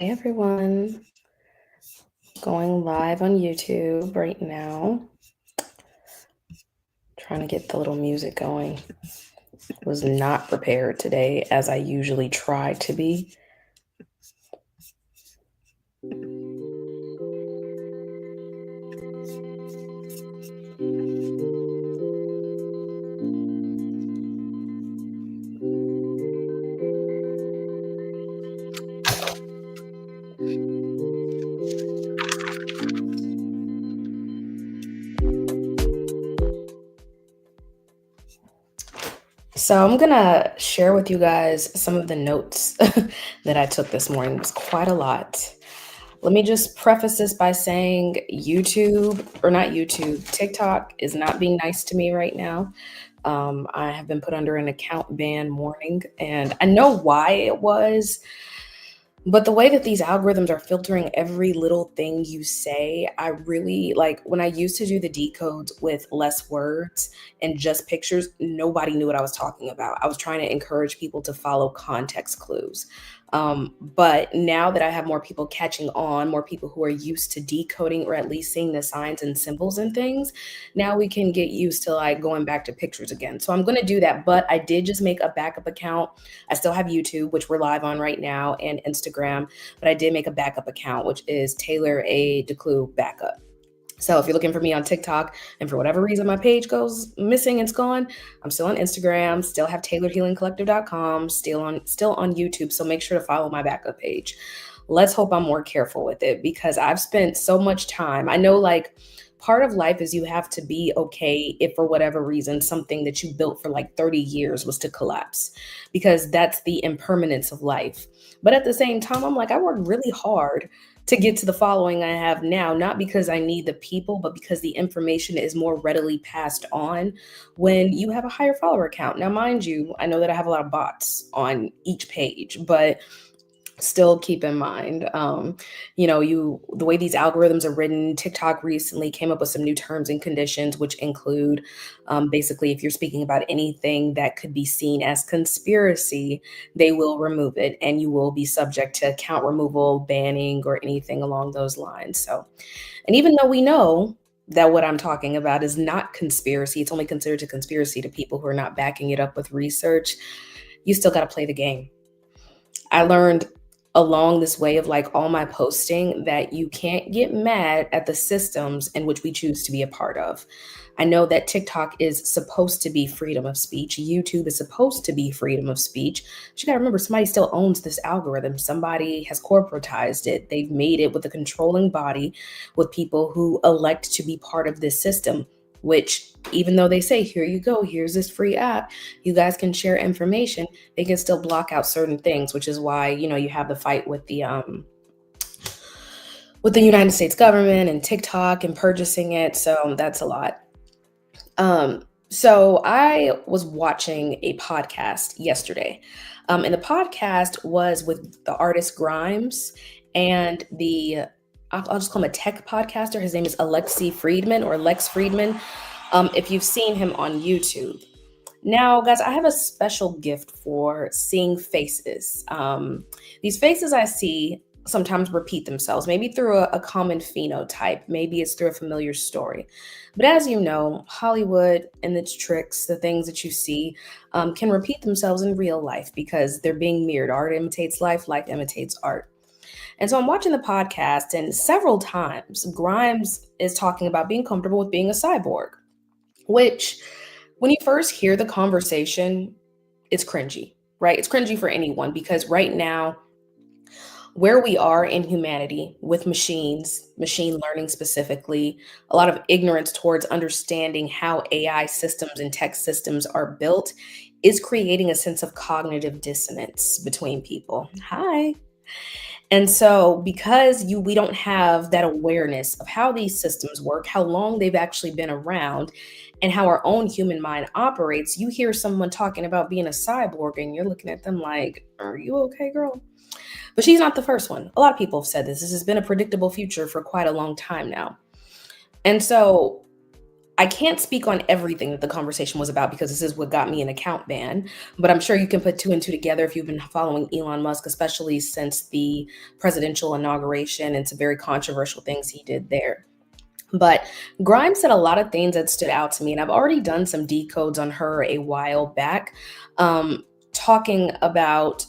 Hey everyone, going live on YouTube right now. Trying to get the little music going. Was not prepared today as I usually try to be. So I'm gonna share with you guys some of the notes that I took this morning. It was quite a lot. Let me just preface this by saying YouTube, or not YouTube, TikTok is not being nice to me right now. I have been put under an account ban warning, and I know why it was. But the way that these algorithms are filtering every little thing you say, I really like when I used to do the decodes with less words and just pictures, nobody knew what I was talking about. I was trying to encourage people to follow context clues. But now that I have more people catching on, more people who are used to decoding or at least seeing the signs and symbols and things, now we can get used to like going back to pictures again. So I'm going to do that. But I did just make a backup account. I still have YouTube, which we're live on right now, and Instagram, but I did make a backup account, which is Taylor A. DeClue Backup. So if you're looking for me on TikTok and for whatever reason my page goes missing and it's gone, I'm still on Instagram, still have tailoredhealingcollective.com, still on YouTube. So make sure to follow my backup page. Let's hope I'm more careful with it because I've spent so much time. I know like part of life is you have to be okay if for whatever reason something that you built for like 30 years was to collapse because that's the impermanence of life. But at the same time, I'm like, I worked really hard to get to the following I have now, not because I need the people, but because the information is more readily passed on when you have a higher follower count. Now, mind you, I know that I have a lot of bots on each page, but still keep in mind, the way these algorithms are written. TikTok recently came up with some new terms and conditions, which include basically if you're speaking about anything that could be seen as conspiracy, they will remove it and you will be subject to account removal, banning, or anything along those lines. So, and even though we know that what I'm talking about is not conspiracy, it's only considered a conspiracy to people who are not backing it up with research, you still got to play the game. I learned along this way of like all my posting that you can't get mad at the systems in which we choose to be a part of. I know that TikTok is supposed to be freedom of speech. YouTube is supposed to be freedom of speech. But you got to remember, somebody still owns this algorithm. Somebody has corporatized it. They've made it with a controlling body with people who elect to be part of this system, which even though they say, here you go, here's this free app, you guys can share information, they can still block out certain things, which is why, you have the fight with the United States government and TikTok and purchasing it. So that's a lot. So I was watching a podcast yesterday. And the podcast was with the artist Grimes and I'll just call him a tech podcaster. His name is Alexi Friedman or Lex Friedman. If you've seen him on YouTube. Now, guys, I have a special gift for seeing faces. These faces I see sometimes repeat themselves, maybe through a common phenotype, maybe it's through a familiar story. But as you know, Hollywood and its tricks, the things that you see, can repeat themselves in real life because they're being mirrored. Art imitates life imitates art. And so I'm watching the podcast, and several times Grimes is talking about being comfortable with being a cyborg, which when you first hear the conversation, it's cringy, right? It's cringy for anyone because right now, where we are in humanity with machines, machine learning specifically, a lot of ignorance towards understanding how AI systems and tech systems are built is creating a sense of cognitive dissonance between people. Hi. And so because we don't have that awareness of how these systems work, how long they've actually been around, and how our own human mind operates, you hear someone talking about being a cyborg and you're looking at them like, are you okay, girl? But she's not the first one. A lot of people have said this. This has been a predictable future for quite a long time now. And so I can't speak on everything that the conversation was about because this is what got me an account ban, but I'm sure you can put two and two together if you've been following Elon Musk, especially since the presidential inauguration and some very controversial things he did there. But Grimes said a lot of things that stood out to me, and I've already done some decodes on her a while back, talking about.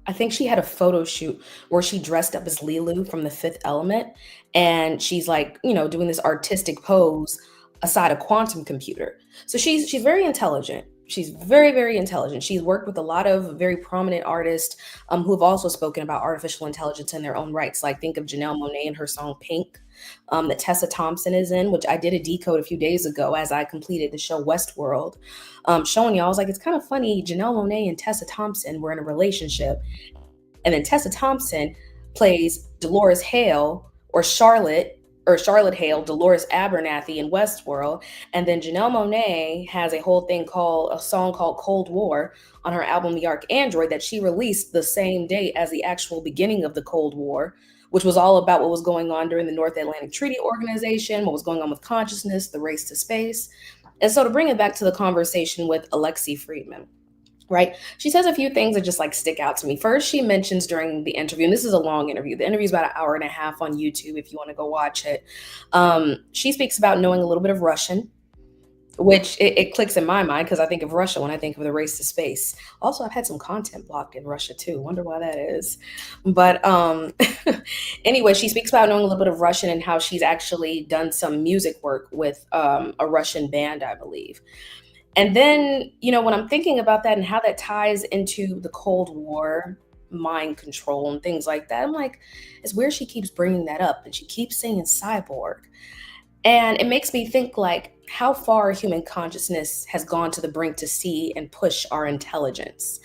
I think she had a photo shoot where she dressed up as Lilu from The Fifth Element, and she's like, doing this artistic pose aside a quantum computer. So she's very intelligent. She's very, very intelligent. She's worked with a lot of very prominent artists who have also spoken about artificial intelligence in their own rights. Like think of Janelle Monáe and her song Pink, that Tessa Thompson is in, which I did a decode a few days ago as I completed the show Westworld, showing y'all. I was like, it's kind of funny. Janelle Monáe and Tessa Thompson were in a relationship, and then Tessa Thompson plays Dolores Hale or Charlotte Hale, Dolores Abernathy in Westworld. And then Janelle Monáe has a song called Cold War on her album The Archandroid that she released the same day as the actual beginning of the Cold War, which was all about what was going on during the North Atlantic Treaty Organization, what was going on with consciousness, the race to space. And so to bring it back to the conversation with Alexi Friedman, right? She says a few things that just like stick out to me. First, she mentions during the interview, and this is a long interview. The interview is about an hour and a half on YouTube if you want to go watch it. She speaks about knowing a little bit of Russian, which it clicks in my mind because I think of Russia when I think of the race to space. Also, I've had some content blocked in Russia too. Wonder why that is. But anyway, she speaks about knowing a little bit of Russian and how she's actually done some music work with a Russian band, I believe. And then, when I'm thinking about that and how that ties into the Cold War, mind control and things like that, I'm like, it's where she keeps bringing that up and she keeps saying cyborg. And it makes me think like how far human consciousness has gone to the brink to see and push our intelligence.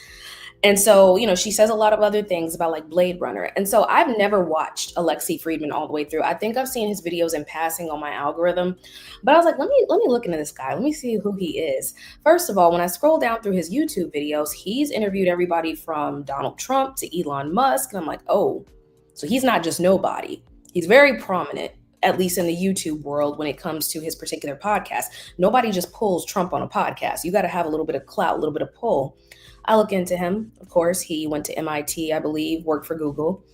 And so, she says a lot of other things about like Blade Runner. And so I've never watched Alexi Friedman all the way through. I think I've seen his videos in passing on my algorithm, but I was like, let me look into this guy. Let me see who he is. First of all, when I scroll down through his YouTube videos, he's interviewed everybody from Donald Trump to Elon Musk. And I'm like, oh, so he's not just nobody. He's very prominent, at least in the YouTube world, when it comes to his particular podcast. Nobody just pulls Trump on a podcast. You got to have a little bit of clout, a little bit of pull. I look into him. Of course, he went to MIT, I believe, worked for Google,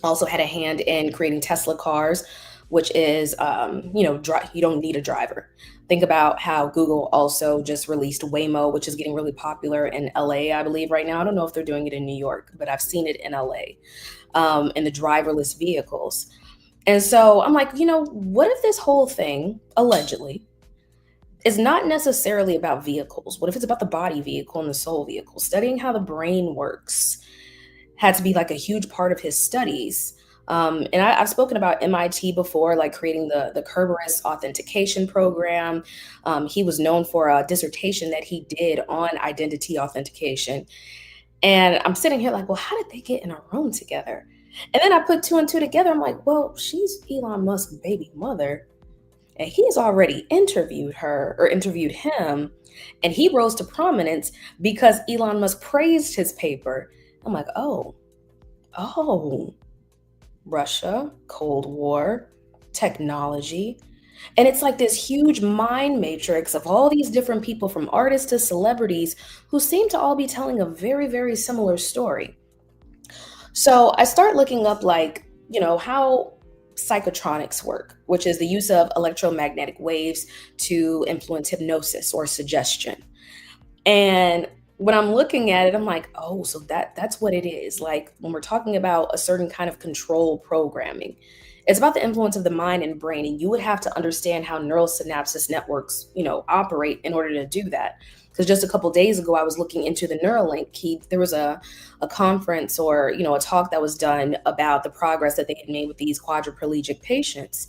also had a hand in creating Tesla cars, which is, you don't need a driver. Think about how Google also just released Waymo, which is getting really popular in LA, I believe, right now. I don't know if they're doing it in New York, but I've seen it in LA, in the driverless vehicles. And so I'm like, what if this whole thing, allegedly, is not necessarily about vehicles? What if it's about the body vehicle and the soul vehicle? Studying how the brain works had to be like a huge part of his studies. And I've spoken about MIT before, like creating the Kerberos authentication program. He was known for a dissertation that he did on identity authentication. And I'm sitting here like, well, how did they get in a room together? And then I put two and two together. I'm like, well, she's Elon Musk's baby mother. And he's already interviewed her or interviewed him. And he rose to prominence because Elon Musk praised his paper. I'm like, oh, Russia, Cold War, technology. And it's like this huge mind matrix of all these different people, from artists to celebrities, who seem to all be telling a very, very similar story. So I start looking up like, how psychotronics work, which is the use of electromagnetic waves to influence hypnosis or suggestion. And when I'm looking at it, I'm like, oh, so that's what it is. Like when we're talking about a certain kind of control programming, it's about the influence of the mind and brain. And you would have to understand how neural synapses networks, operate in order to do that. Because just a couple of days ago, I was looking into the Neuralink. There was a conference or, a talk that was done about the progress that they had made with these quadriplegic patients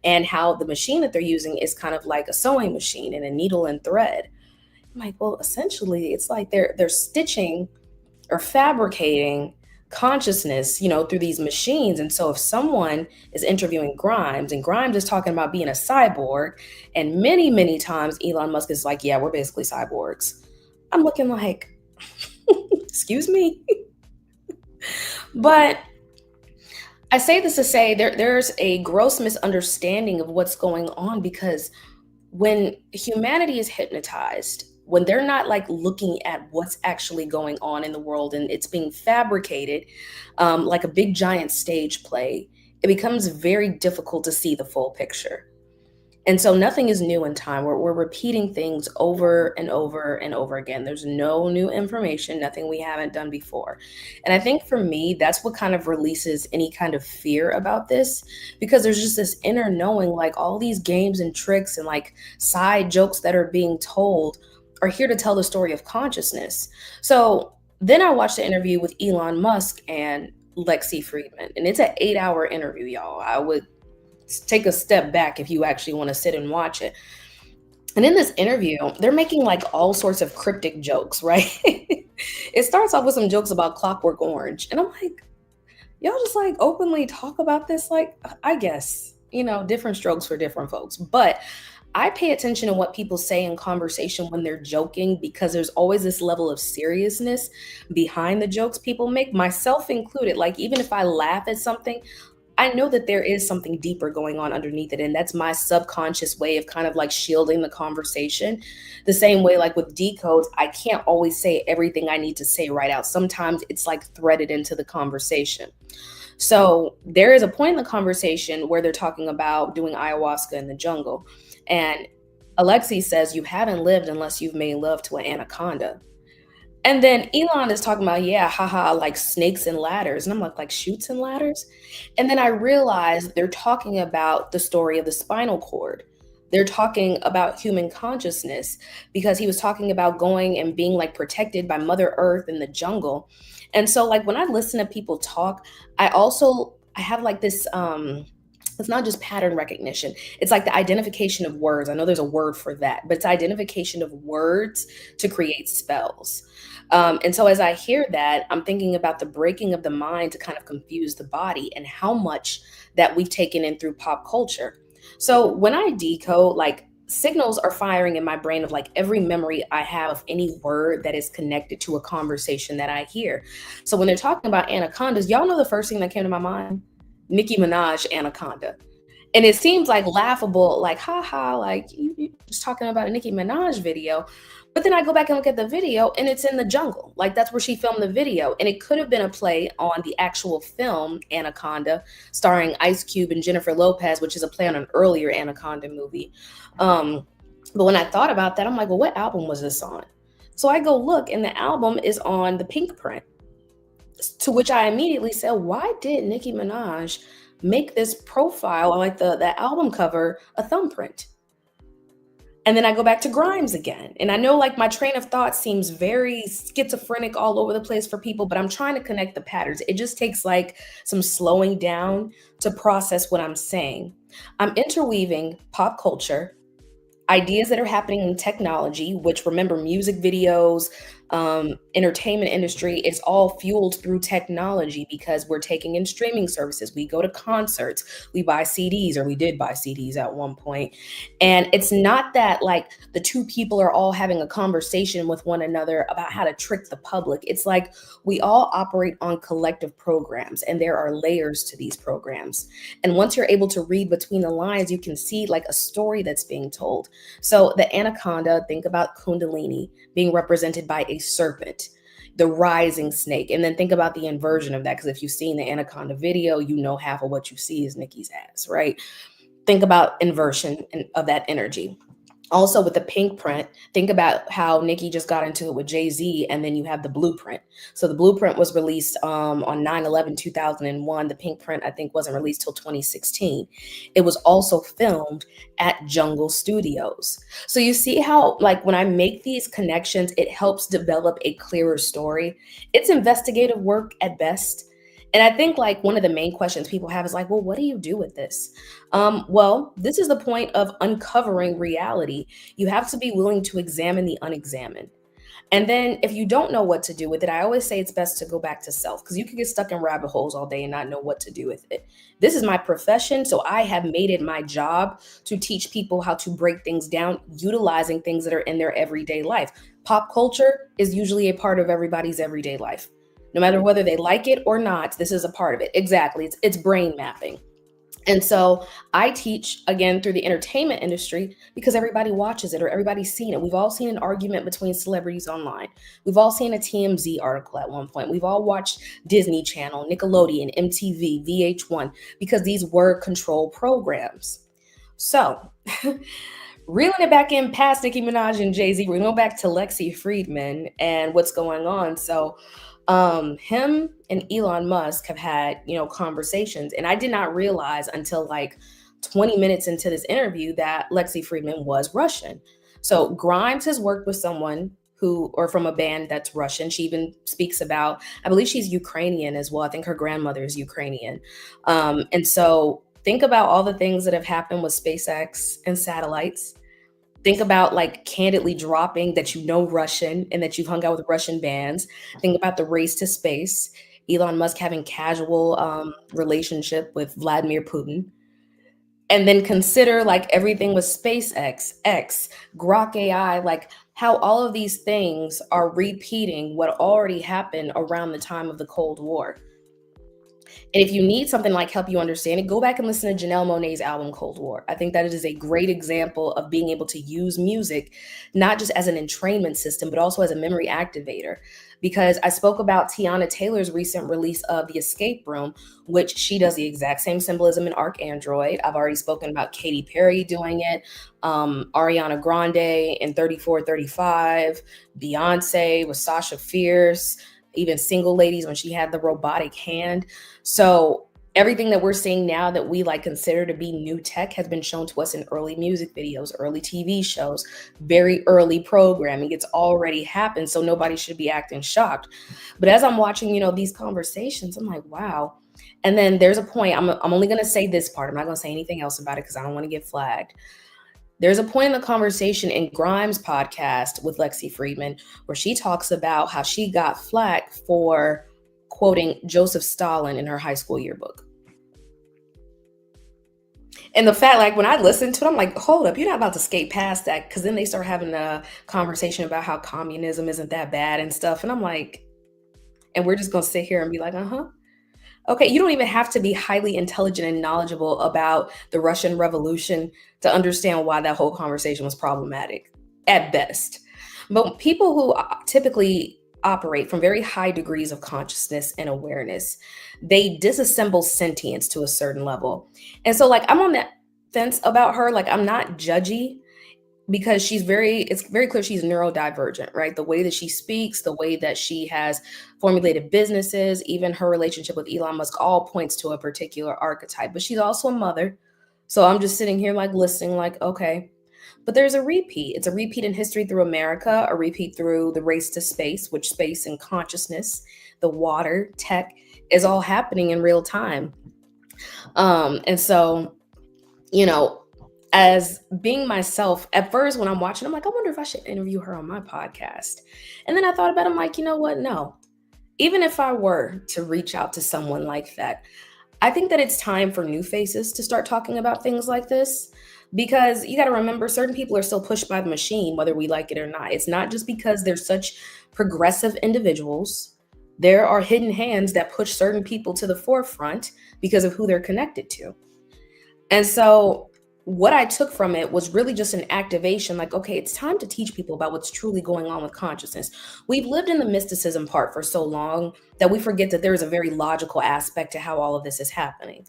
and how the machine that they're using is kind of like a sewing machine and a needle and thread. I'm like, well, essentially, it's like they're stitching or fabricating consciousness, through these machines. And so if someone is interviewing Grimes and Grimes is talking about being a cyborg, and many, many times Elon Musk is like, yeah, we're basically cyborgs. I'm looking like, excuse me. But I say this to say there's a gross misunderstanding of what's going on, because When humanity is hypnotized, when they're not like looking at what's actually going on in the world and it's being fabricated, like a big giant stage play, it becomes very difficult to see the full picture. And so nothing is new in time. We're repeating things over and over and over again. There's no new information, nothing we haven't done before. And I think for me, that's what kind of releases any kind of fear about this, because there's just this inner knowing, like all these games and tricks and like side jokes that are being told are here to tell the story of consciousness. So then I watched the interview with Elon Musk and Lexi Friedman, and it's an 8-hour interview, y'all. I would take a step back if you actually want to sit and watch it. And in this interview, they're making like all sorts of cryptic jokes, right? It starts off with some jokes about Clockwork Orange. And I'm like, y'all just like openly talk about this? Like, I guess, different strokes for different folks. But I pay attention to what people say in conversation when they're joking, because there's always this level of seriousness behind the jokes people make, myself included. Like, even if I laugh at something, I know that there is something deeper going on underneath it. And that's my subconscious way of kind of like shielding the conversation. The same way, like with decodes, I can't always say everything I need to say right out. Sometimes it's like threaded into the conversation. So there is a point in the conversation where they're talking about doing ayahuasca in the jungle. And Alexi says, "You haven't lived unless you've made love to an anaconda." And then Elon is talking about, yeah, haha, like snakes and ladders. And I'm like shoots and ladders? And then I realized they're talking about the story of the spinal cord. They're talking about human consciousness, because he was talking about going and being like protected by Mother Earth in the jungle. And so like when I listen to people talk, I have like this it's not just pattern recognition. It's like the identification of words. I know there's a word for that, but it's identification of words to create spells. And so as I hear that, I'm thinking about the breaking of the mind to kind of confuse the body, and how much that we've taken in through pop culture. So when I decode, like signals are firing in my brain of like every memory I have of any word that is connected to a conversation that I hear. So when they're talking about anacondas, y'all know the first thing that came to my mind? Nicki Minaj anaconda. And it seems like laughable, like, haha, like you just talking about a Nicki Minaj video. But then I go back and look at the video and it's in the jungle. Like that's where she filmed the video. And it could have been a play on the actual film Anaconda, starring Ice Cube and Jennifer Lopez, which is a play on an earlier Anaconda movie. But when I thought about that, I'm like, well, what album was this on? So I go look, and the album is on the Pink Print. To which I immediately said, why did Nicki Minaj make this profile, like the album cover, a thumbprint? And then I go back to Grimes again. And I know like my train of thought seems very schizophrenic all over the place for people, but I'm trying to connect the patterns. It just takes like some slowing down to process what I'm saying. I'm interweaving pop culture, ideas that are happening in technology, which, remember, music videos, entertainment industry, it's all fueled through technology, because we're taking in streaming services. We go to concerts, we buy CDs, or we did buy CDs at one point. And it's not that like the two people are all having a conversation with one another about how to trick the public. It's like we all operate on collective programs, and there are layers to these programs. And once you're able to read between the lines, you can see like a story that's being told. So the anaconda, think about Kundalini being represented by a serpent, the rising snake. And then think about the inversion of that, because if you've seen the anaconda video, you know half of what you see is Nikki's ass, right? Think about inversion of that energy. Also with the Pink Print, think about how Nicki just got into it with Jay-Z, and then you have the Blueprint. So the Blueprint was released on 9/11/2001. The Pink Print, I think, wasn't released till 2016. It was also filmed at Jungle Studios. So you see how, like, when I make these connections, it helps develop a clearer story. It's investigative work at best. And I think like one of the main questions people have is like, well, what do you do with this? Well, this is the point of uncovering reality. You have to be willing to examine the unexamined. And then if you don't know what to do with it, I always say it's best to go back to self, because you can get stuck in rabbit holes all day and not know what to do with it. This is my profession, so I have made it my job to teach people how to break things down, utilizing things that are in their everyday life. Pop culture is usually a part of everybody's everyday life. No matter whether they like it or not, this is a part of it. Exactly. It's brain mapping. And so I teach again through the entertainment industry because everybody watches it or everybody's seen it. We've all seen an argument between celebrities online. We've all seen a TMZ article at one point. We've all watched Disney Channel, Nickelodeon, MTV, VH1 because these were control programs. So, reeling it back in past Nicki Minaj and Jay Z, we're going back to Lexi Friedman and what's going on. So, him and Elon Musk have had, conversations, and I did not realize until like 20 minutes into this interview that Lexi Friedman was Russian. So Grimes has worked with someone who, or from a band that's Russian. She even speaks about, I believe she's Ukrainian as well. I think her grandmother is Ukrainian. And so think about all the things that have happened with SpaceX and satellites. Think about like candidly dropping that Russian and that you've hung out with Russian bands. Think about the race to space. Elon Musk having casual relationship with Vladimir Putin. And then consider like everything with SpaceX, Grok AI, like how all of these things are repeating what already happened around the time of the Cold War. And if you need something like help you understand it, go back and listen to Janelle Monáe's album Cold War. I think that it is a great example of being able to use music, not just as an entrainment system, but also as a memory activator. Because I spoke about Tiana Taylor's recent release of The Escape Room, which she does the exact same symbolism in Arcandroid. I've already spoken about Katy Perry doing it, Ariana Grande in 3435, Beyonce with Sasha Fierce, even Single Ladies when she had the robotic hand. So everything that we're seeing now that we like consider to be new tech has been shown to us in early music videos, early TV shows, very early programming. It's already happened, so nobody should be acting shocked. But as I'm watching, these conversations, I'm like, wow. And then there's a point, I'm only going to say this part. I'm not going to say anything else about it because I don't want to get flagged. There's a point in the conversation in Grimes' podcast with Lexi Friedman where she talks about how she got flack for quoting Joseph Stalin in her high school yearbook. And the fact, like when I listened to it, I'm like, hold up, you're not about to skate past that. Because then they start having a conversation about how communism isn't that bad and stuff. And I'm like, and we're just going to sit here and be like, okay, you don't even have to be highly intelligent and knowledgeable about the Russian Revolution to understand why that whole conversation was problematic at best. But people who typically operate from very high degrees of consciousness and awareness, they disassemble sentience to a certain level. And so like I'm on that fence about her. Like I'm not judgy because it's very clear she's neurodivergent, right? The way that she speaks, the way that she has formulated businesses, even her relationship with Elon Musk all points to a particular archetype, but she's also a mother. So I'm just sitting here like listening like, okay, but there's a repeat. It's a repeat in history through America, a repeat through the race to space, which space and consciousness, the water, tech is all happening in real time. And so, as being myself, at first when I'm watching, I'm like, I wonder if I should interview her on my podcast. And then I thought about it, I'm like, you know what? No. Even if I were to reach out to someone like that, I think that it's time for new faces to start talking about things like this. Because you got to remember, certain people are still pushed by the machine, whether we like it or not. It's not just because they're such progressive individuals. There are hidden hands that push certain people to the forefront because of who they're connected to. And so what I took from it was really just an activation, like, okay, it's time to teach people about what's truly going on with consciousness. We've lived in the mysticism part for so long that we forget that there is a very logical aspect to how all of this is happening.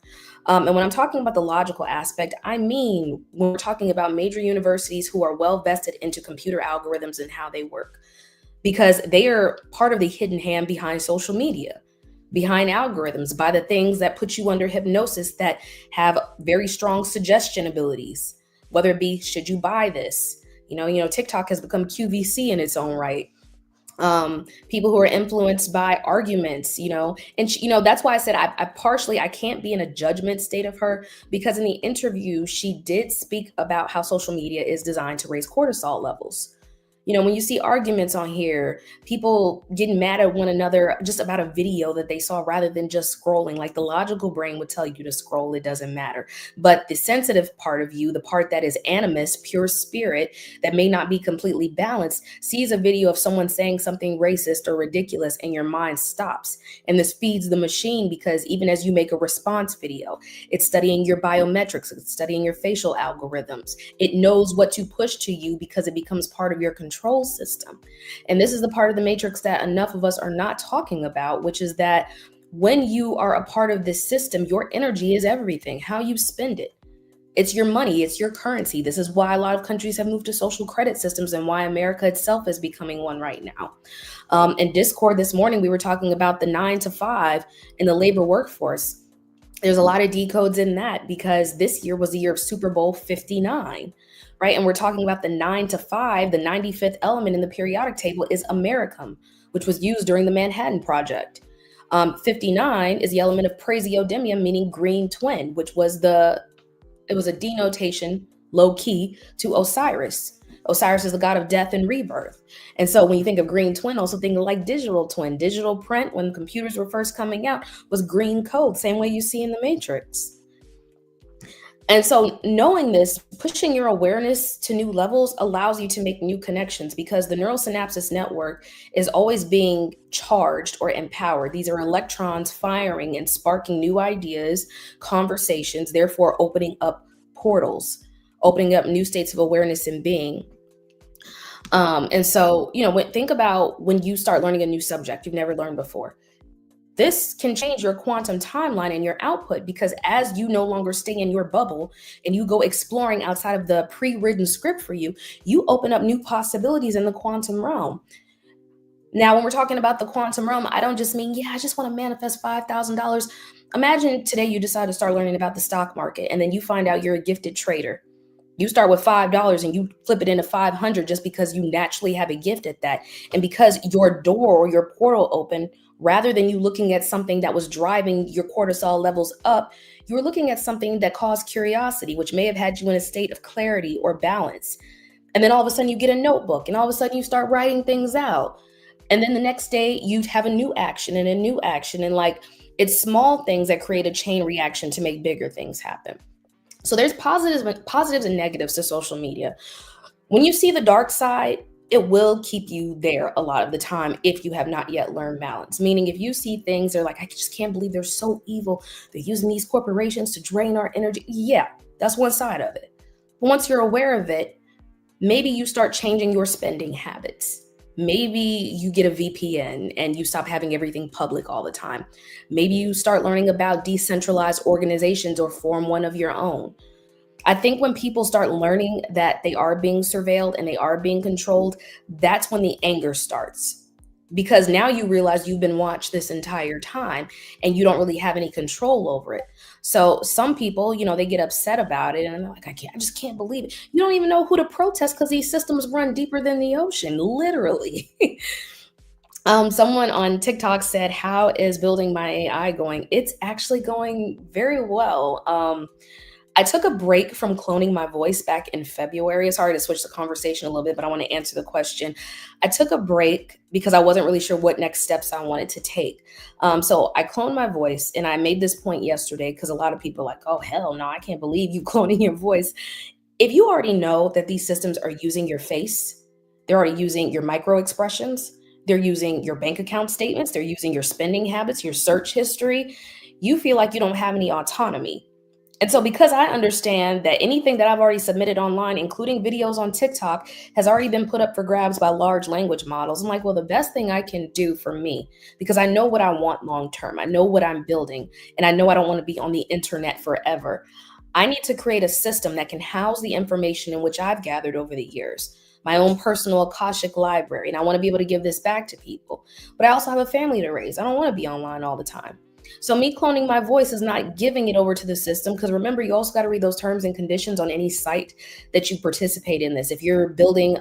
And when I'm talking about the logical aspect, I mean, when we're talking about major universities who are well vested into computer algorithms and how they work, because they are part of the hidden hand behind social media, behind algorithms, by the things that put you under hypnosis that have very strong suggestion abilities, whether it be, should you buy this? TikTok has become QVC in its own right. People who are influenced by arguments, and that's why I said I can't be in a judgment state of her, because in the interview, she did speak about how social media is designed to raise cortisol levels. When you see arguments on here, people getting mad at one another just about a video that they saw rather than just scrolling. Like the logical brain would tell you to scroll, it doesn't matter. But the sensitive part of you, the part that is animus, pure spirit, that may not be completely balanced, sees a video of someone saying something racist or ridiculous, and your mind stops. And this feeds the machine because even as you make a response video, it's studying your biometrics, it's studying your facial algorithms. It knows what to push to you because it becomes part of your control system. And this is the part of the matrix that enough of us are not talking about, which is that when you are a part of this system, your energy is everything, how you spend it. It's your money, it's your currency. This is why a lot of countries have moved to social credit systems and why America itself is becoming one right now. In Discord this morning, we were talking about the 9 to 5 in the labor workforce. There's a lot of decodes in that because this year was the year of Super Bowl 59, right? And we're talking about the 9 to 5, the 95th element in the periodic table is Americum, which was used during the Manhattan Project. 59 is the element of praesiodemium, meaning green twin, which was it was a denotation, low key, to Osiris. Osiris is the god of death and rebirth. And so when you think of green twin, also think of like digital twin. Digital print, when computers were first coming out, was green code, same way you see in the Matrix. And so knowing this, pushing your awareness to new levels allows you to make new connections because the neural synapses network is always being charged or empowered. These are electrons firing and sparking new ideas, conversations, therefore opening up portals, opening up new states of awareness and being. And so, think about when you start learning a new subject you've never learned before. This can change your quantum timeline and your output because as you no longer stay in your bubble and you go exploring outside of the pre-written script for you, you open up new possibilities in the quantum realm. Now, when we're talking about the quantum realm, I don't just mean, I just want to manifest $5,000. Imagine today you decide to start learning about the stock market and then you find out you're a gifted trader. You start with $5 and you flip it into 500 just because you naturally have a gift at that. And because your door or your portal opened, rather than you looking at something that was driving your cortisol levels up, you were looking at something that caused curiosity, which may have had you in a state of clarity or balance. And then all of a sudden you get a notebook and all of a sudden you start writing things out. And then the next day you have a new action and a new action. And it's small things that create a chain reaction to make bigger things happen. So there's positives and negatives to social media. When you see the dark side, it will keep you there a lot of the time if you have not yet learned balance. Meaning if you see things, they're like, I just can't believe they're so evil. They're using these corporations to drain our energy. Yeah, that's one side of it. But once you're aware of it, maybe you start changing your spending habits. Maybe you get a VPN and you stop having everything public all the time. Maybe you start learning about decentralized organizations or form one of your own. I think when people start learning that they are being surveilled and they are being controlled, that's when the anger starts. Because now you realize you've been watched this entire time and you don't really have any control over it. So some people, they get upset about it and they're like, I just can't believe it. You don't even know who to protest because these systems run deeper than the ocean, literally. Someone on TikTok said, how is building my AI going? It's actually going very well. I took a break from cloning my voice back in February. Sorry to switch the conversation a little bit, but I want to answer the question. I took a break because I wasn't really sure what next steps I wanted to take. So I cloned my voice and I made this point yesterday because a lot of people are like, oh, hell no, I can't believe you cloning your voice. If you already know that these systems are using your face, they're already using your micro expressions, they're using your bank account statements, they're using your spending habits, your search history, you feel like you don't have any autonomy. And so because I understand that anything that I've already submitted online, including videos on TikTok, has already been put up for grabs by large language models, I'm like, well, the best thing I can do for me, because I know what I want long term, I know what I'm building, and I know I don't want to be on the internet forever. I need to create a system that can house the information in which I've gathered over the years, my own personal Akashic library, and I want to be able to give this back to people. But I also have a family to raise. I don't want to be online all the time. So me cloning my voice is not giving it over to the system, because remember, you also got to read those terms and conditions on any site that you participate in this. If you're building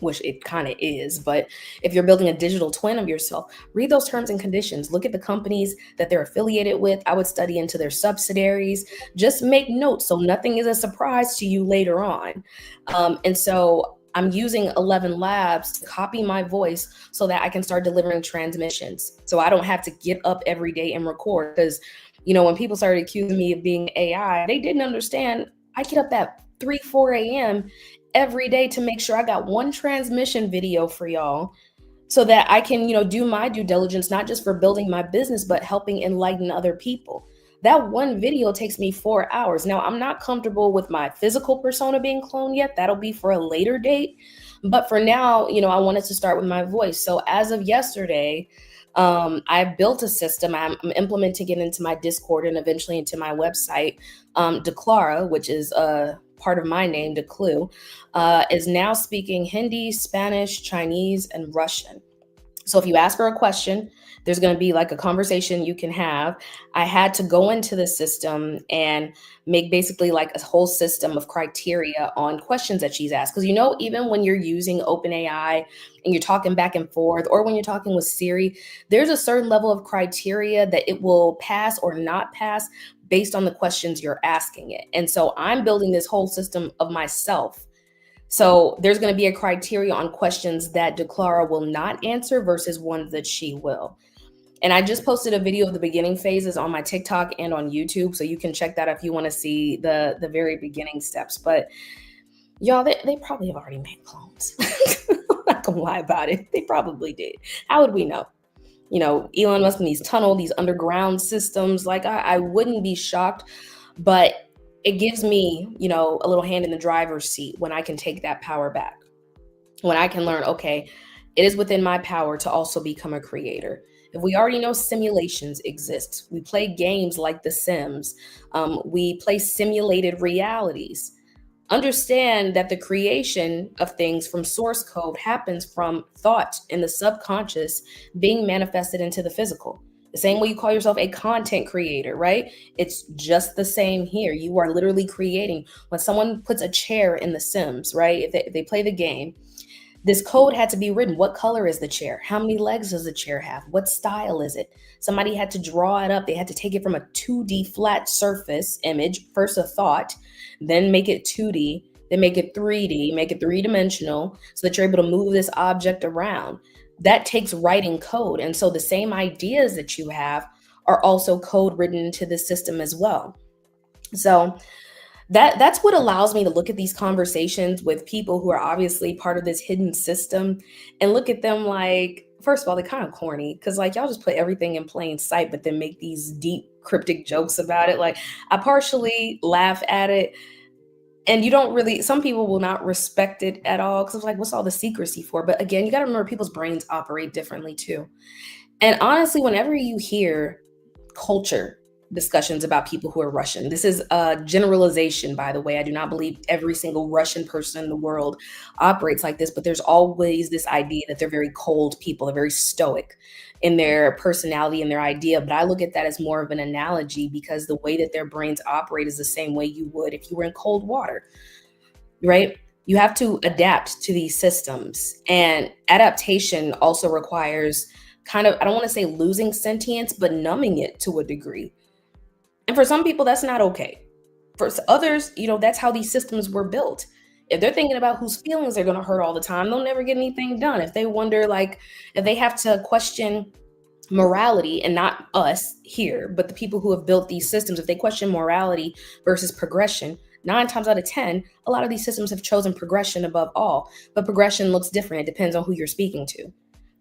which it kind of is. But if you're building a digital twin of yourself, read those terms and conditions. Look at the companies that they're affiliated with. I would study into their subsidiaries. Just make notes so nothing is a surprise to you later on. And so I'm using 11 Labs to copy my voice so that I can start delivering transmissions. So I don't have to get up every day and record. Because, when people started accusing me of being AI, they didn't understand I get up at 3, 4 a.m. every day to make sure I got one transmission video for y'all so that I can, do my due diligence, not just for building my business, but helping enlighten other people. That one video takes me 4 hours. Now, I'm not comfortable with my physical persona being cloned yet. That'll be for a later date. But for now, I wanted to start with my voice. So as of yesterday, I built a system. I'm implementing it into my Discord and eventually into my website. Declara, which is part of my name, Declu, is now speaking Hindi, Spanish, Chinese, and Russian. So if you ask her a question, there's going to be like a conversation you can have. I had to go into the system and make basically like a whole system of criteria on questions that she's asked. Because, even when you're using OpenAI and you're talking back and forth, or when you're talking with Siri, there's a certain level of criteria that it will pass or not pass based on the questions you're asking it. And so I'm building this whole system of myself. So there's going to be a criteria on questions that Declara will not answer versus ones that she will. And I just posted a video of the beginning phases on my TikTok and on YouTube. So you can check that if you want to see the very beginning steps. But y'all, they probably have already made clones. I'm not going to lie about it. They probably did. How would we know? Elon Musk and these these underground systems, like I wouldn't be shocked, but it gives me, a little hand in the driver's seat when I can take that power back, when I can learn, okay, it is within my power to also become a creator. If we already know simulations exist, we play games like The Sims, we play simulated realities. Understand that the creation of things from source code happens from thought in the subconscious being manifested into the physical. The same way you call yourself a content creator, right? It's just the same here. You are literally creating. When someone puts a chair in The Sims, right? If they play the game, this code had to be written. What color is the chair? How many legs does the chair have? What style is it? Somebody had to draw it up. They had to take it from a 2D flat surface image, first a thought, then make it 2D, then make it 3D, make it three-dimensional so that you're able to move this object around. That takes writing code. And so the same ideas that you have are also code written into the system as well. So that's what allows me to look at these conversations with people who are obviously part of this hidden system and look at them like, first of all, they're kind of corny because like y'all just put everything in plain sight, but then make these deep cryptic jokes about it. Like I partially laugh at it. And some people will not respect it at all because it's like, what's all the secrecy for? But again, you got to remember people's brains operate differently too. And honestly, whenever you hear culture discussions about people who are Russian, this is a generalization, by the way. I do not believe every single Russian person in the world operates like this, but there's always this idea that they're very cold people, they're very stoic in their personality and their idea. But I look at that as more of an analogy because the way that their brains operate is the same way you would if you were in cold water, right? You have to adapt to these systems. And adaptation also requires kind of, I don't want to say losing sentience, but numbing it to a degree. And for some people, that's not okay. For others, that's how these systems were built. If they're thinking about whose feelings they're going to hurt all the time, they'll never get anything done. If they wonder, like, if they have to question morality, and not us here, but the people who have built these systems, if they question morality versus progression, 9 times out of 10, a lot of these systems have chosen progression above all. But progression looks different. It depends on who you're speaking to.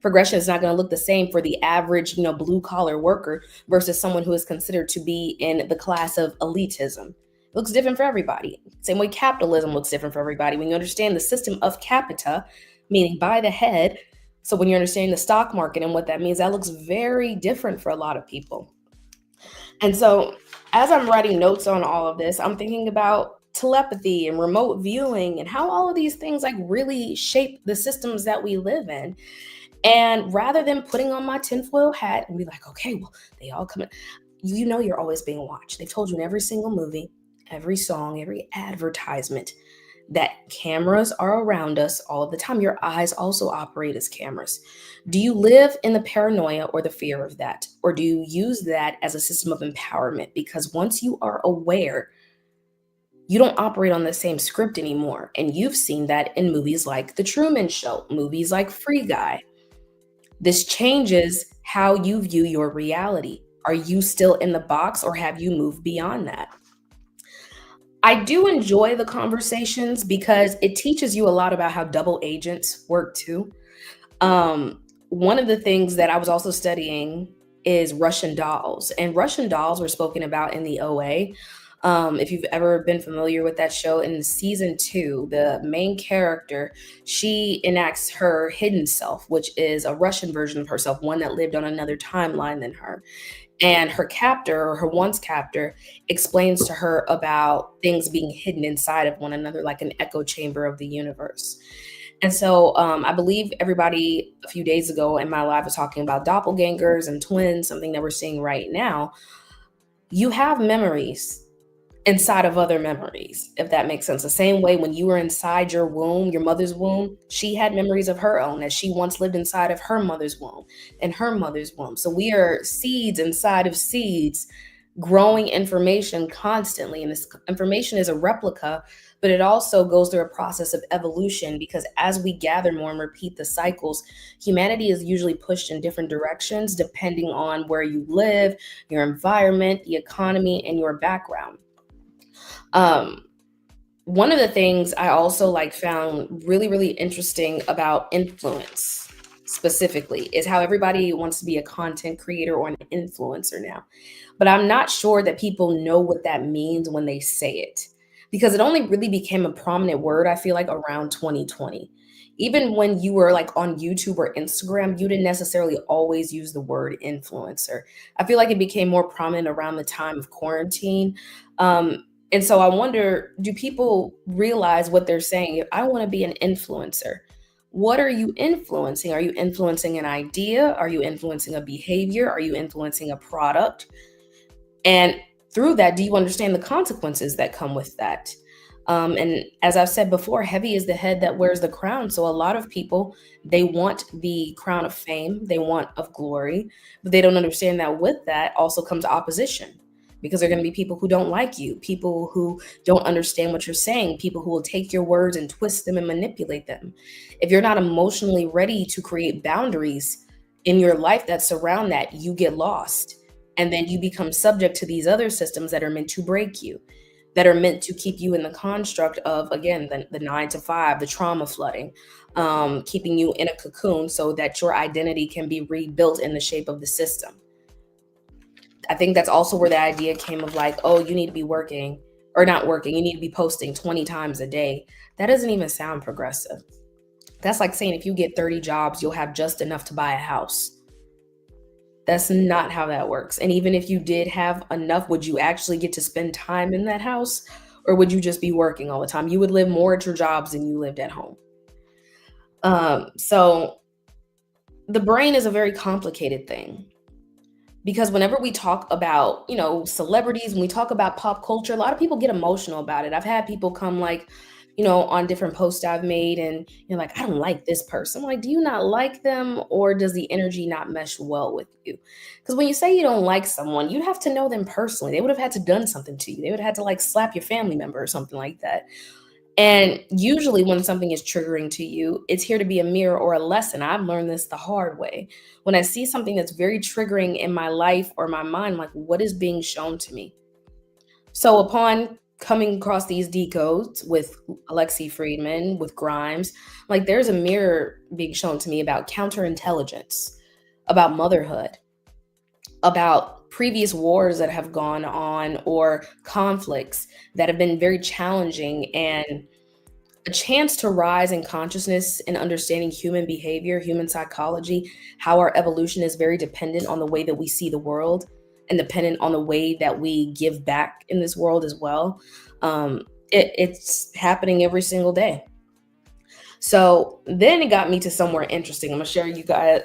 Progression is not going to look the same for the average, blue collar worker versus someone who is considered to be in the class of elitism. It looks different for everybody. Same way capitalism looks different for everybody. When you understand the system of capita, meaning by the head, so when you're understanding the stock market and what that means, that looks very different for a lot of people. And so as I'm writing notes on all of this, I'm thinking about telepathy and remote viewing and how all of these things like really shape the systems that we live in. And rather than putting on my tinfoil hat and be like, okay, well, they all come in, you're always being watched. They've told you in every single movie, every song, every advertisement that cameras are around us all of the time. Your eyes also operate as cameras. Do you live in the paranoia or the fear of that? Or do you use that as a system of empowerment? Because once you are aware, you don't operate on the same script anymore. And you've seen that in movies like The Truman Show, movies like Free Guy. This changes how you view your reality. Are you still in the box or have you moved beyond that? I do enjoy the conversations because it teaches you a lot about how double agents work too. One of the things that I was also studying is Russian dolls, and Russian dolls were spoken about in the OA. If you've ever been familiar with that show, in season two, the main character, she enacts her hidden self, which is a Russian version of herself, one that lived on another timeline than her. And her captor, or her once captor, explains to her about things being hidden inside of one another, like an echo chamber of the universe. And so I believe everybody a few days ago in my live was talking about doppelgangers and twins, something that we're seeing right now. You have memories inside of other memories, if that makes sense. The same way when you were inside your womb, your mother's womb, she had memories of her own as she once lived inside of her mother's womb and her mother's womb. So we are seeds inside of seeds, growing information constantly. And this information is a replica, but it also goes through a process of evolution because as we gather more and repeat the cycles, humanity is usually pushed in different directions depending on where you live, your environment, the economy, and your background. Um, One of the things I also like found really, really interesting about influence specifically is how everybody wants to be a content creator or an influencer now. But I'm not sure that people know what that means when they say it because it only really became a prominent word, I feel like, around 2020. Even when you were like on YouTube or Instagram, you didn't necessarily always use the word influencer. I feel like it became more prominent around the time of quarantine. And so I wonder, do people realize what they're saying? If I want to be an influencer, what are you influencing? Are you influencing an idea? Are you influencing a behavior? Are you influencing a product? And through that, do you understand the consequences that come with that? And as I've said before, heavy is the head that wears the crown. So a lot of people, they want the crown of fame, they want of glory, but they don't understand that with that also comes opposition because there are going to be people who don't like you, people who don't understand what you're saying, people who will take your words and twist them and manipulate them. If you're not emotionally ready to create boundaries in your life that surround that, you get lost. And then you become subject to these other systems that are meant to break you, that are meant to keep you in the construct of, again, the 9 to 5, the trauma flooding, keeping you in a cocoon so that your identity can be rebuilt in the shape of the system. I think that's also where the idea came of like, oh, you need to be working or not working, you need to be posting 20 times a day. That doesn't even sound progressive. That's like saying if you get 30 jobs, you'll have just enough to buy a house. That's not how that works. And even if you did have enough, would you actually get to spend time in that house? Or would you just be working all the time? You would live more at your jobs than you lived at home. So the brain is a very complicated thing because whenever we talk about, celebrities, when we talk about pop culture, a lot of people get emotional about it. I've had people come like, on different posts I've made and you're like, I don't like this person. I'm like, do you not like them or does the energy not mesh well with you? Because when you say you don't like someone, you'd have to know them personally. They would have had to done something to you. They would have had to like slap your family member or something like that. And usually when something is triggering to you, it's here to be a mirror or a lesson. I've learned this the hard way. When I see something that's very triggering in my life or my mind, like what is being shown to me? So upon coming across these decodes with Alexi Friedman, with Grimes, like there's a mirror being shown to me about counterintelligence, about motherhood, about previous wars that have gone on or conflicts that have been very challenging and a chance to rise in consciousness and understanding human behavior, human psychology, how our evolution is very dependent on the way that we see the world and dependent on the way that we give back in this world as well. It's happening every single day. So then it got me to somewhere interesting. I'm gonna share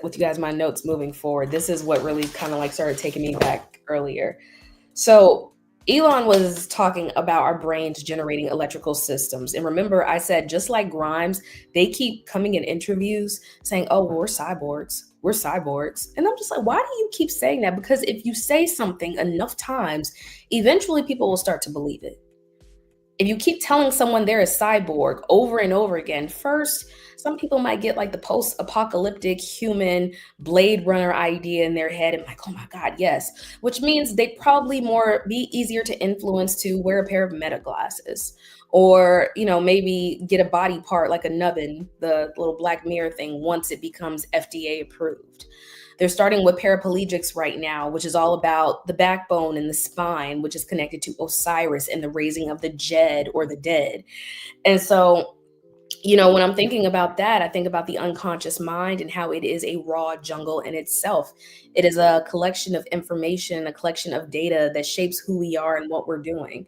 with you guys my notes moving forward. This is what really kind of like started taking me back earlier. So Elon was talking about our brains generating electrical systems. And remember, I said, just like Grimes, they keep coming in interviews saying, oh, well, we're cyborgs. We're cyborgs. And I'm just like, why do you keep saying that? Because if you say something enough times, eventually people will start to believe it. If you keep telling someone they're a cyborg over and over again, first, some people might get like the post apocalyptic human Blade Runner idea in their head and like, oh my God, yes. Which means they'd probably more be easier to influence to wear a pair of meta glasses or, maybe get a body part like a nubbin, the little Black Mirror thing, once it becomes FDA approved. They're starting with paraplegics right now, which is all about the backbone and the spine, which is connected to Osiris and the raising of the Jed or the dead. And so, when I'm thinking about that, I think about the unconscious mind and how it is a raw jungle in itself. It is a collection of information, a collection of data that shapes who we are and what we're doing.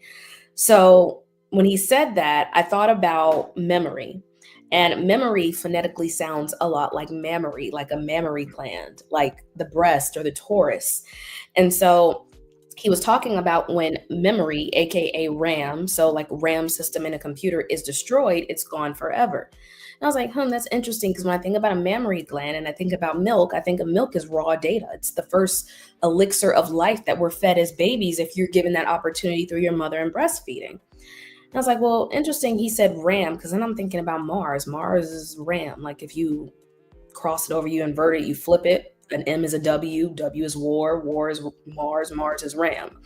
So when he said that, I thought about memory. And memory phonetically sounds a lot like mammary, like a mammary gland, like the breast or the torus. And so he was talking about when memory, aka RAM, so like RAM system in a computer is destroyed, it's gone forever. And I was like, that's interesting because when I think about a mammary gland and I think about milk, I think of milk as raw data. It's the first elixir of life that we're fed as babies if you're given that opportunity through your mother and breastfeeding. And I was like, well, interesting. He said RAM because then I'm thinking about Mars. Mars is RAM. Like if you cross it over, you invert it, you flip it. An M is a W, W is war is Mars, Mars is Ram.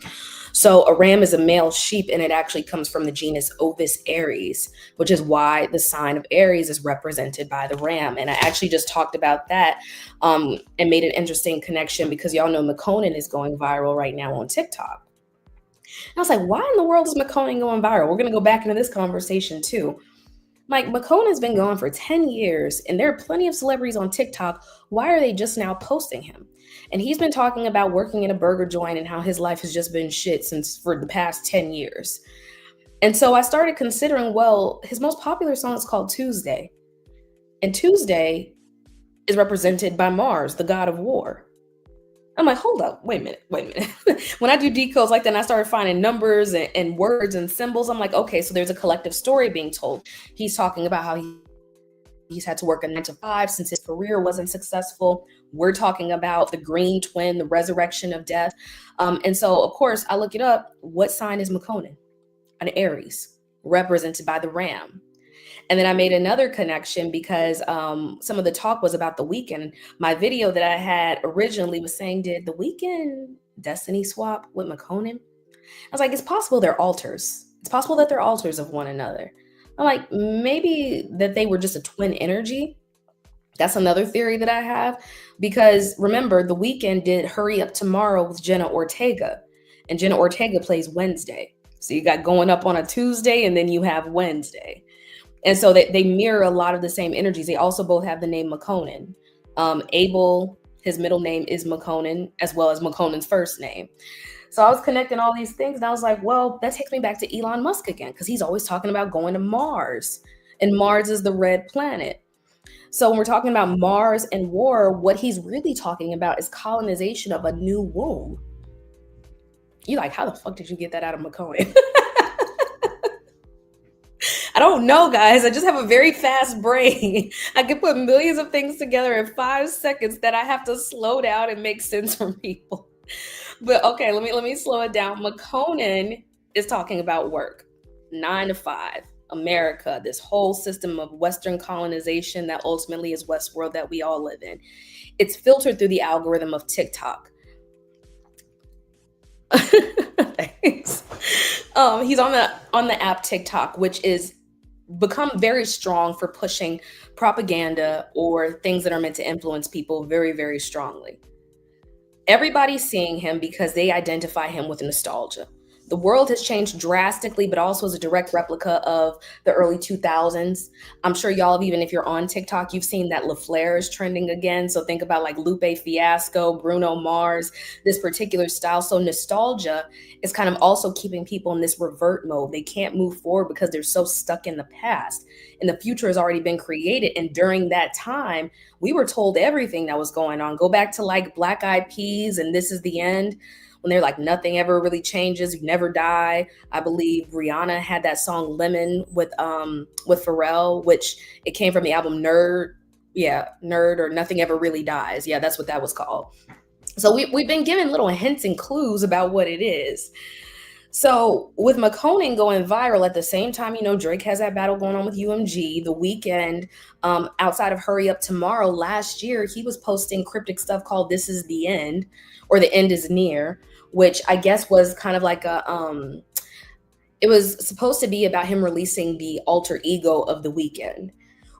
So a ram is a male sheep, and it actually comes from the genus Ovis Aries, which is why the sign of Aries is represented by the ram. And I actually just talked about that and made an interesting connection because y'all know McConan is going viral right now on TikTok. And I was like, why in the world is McConan going viral? We're going to go back into this conversation too. Mike, McCone has been gone for 10 years, and there are plenty of celebrities on TikTok. Why are they just now posting him? And he's been talking about working in a burger joint and how his life has just been shit since for the past 10 years. And so I started considering, well, his most popular song is called Tuesday. And Tuesday is represented by Mars, the god of war. I'm like, hold up, wait a minute. When I do decodes like that and I started finding numbers and words and symbols, I'm like, okay, so there's a collective story being told. He's talking about how he's had to work a 9 to 5 since his career wasn't successful. We're talking about the green twin, the resurrection of death. And so, of course, I look it up. What sign is McConan? An Aries, represented by the ram. And then I made another connection because some of the talk was about The Weeknd. My video that I had originally was saying, did The Weeknd destiny swap with McConan? I was like, it's possible they're alters. It's possible that they're alters of one another. I'm like, maybe that they were just a twin energy. That's another theory that I have. Because remember, The Weeknd did Hurry Up Tomorrow with Jenna Ortega. And Jenna Ortega plays Wednesday. So you got going up on a Tuesday and then you have Wednesday. And so they mirror a lot of the same energies. They also both have the name McConan. Abel, his middle name is McConan, as well as McConan's first name. So I was connecting all these things, and I was like, well, that takes me back to Elon Musk again, because he's always talking about going to Mars. And Mars is the red planet. So when we're talking about Mars and war, what he's really talking about is colonization of a new womb. You like, how the fuck did you get that out of McConan? I don't know, guys. I just have a very fast brain. I can put millions of things together in 5 seconds that I have to slow down and make sense for people. But okay, let me slow it down. McConan is talking about work, 9 to 5, America, this whole system of Western colonization that ultimately is Westworld that we all live in. It's filtered through the algorithm of TikTok. Thanks. He's on the app TikTok, which is become very strong for pushing propaganda or things that are meant to influence people very, very strongly. Everybody's seeing him because they identify him with nostalgia. The world has changed drastically, but also as a direct replica of the early 2000s. I'm sure y'all have, even if you're on TikTok, you've seen that LaFleur is trending again. So think about like Lupe Fiasco, Bruno Mars, this particular style. So nostalgia is kind of also keeping people in this revert mode. They can't move forward because they're so stuck in the past. And the future has already been created. And during that time, we were told everything that was going on. Go back to like Black Eyed Peas and This Is the End, when they're like, nothing ever really changes, you never die. I believe Rihanna had that song Lemon with Pharrell, which it came from the album Nerd. Yeah, Nerd, or Nothing Ever Really Dies. Yeah, that's what that was called. So we've been given little hints and clues about what it is. So with McConan going viral at the same time, Drake has that battle going on with UMG. The weekend, outside of Hurry Up Tomorrow last year, he was posting cryptic stuff called This Is the End, or The End Is Near, which I guess was kind of like it was supposed to be about him releasing the alter ego of the weekend,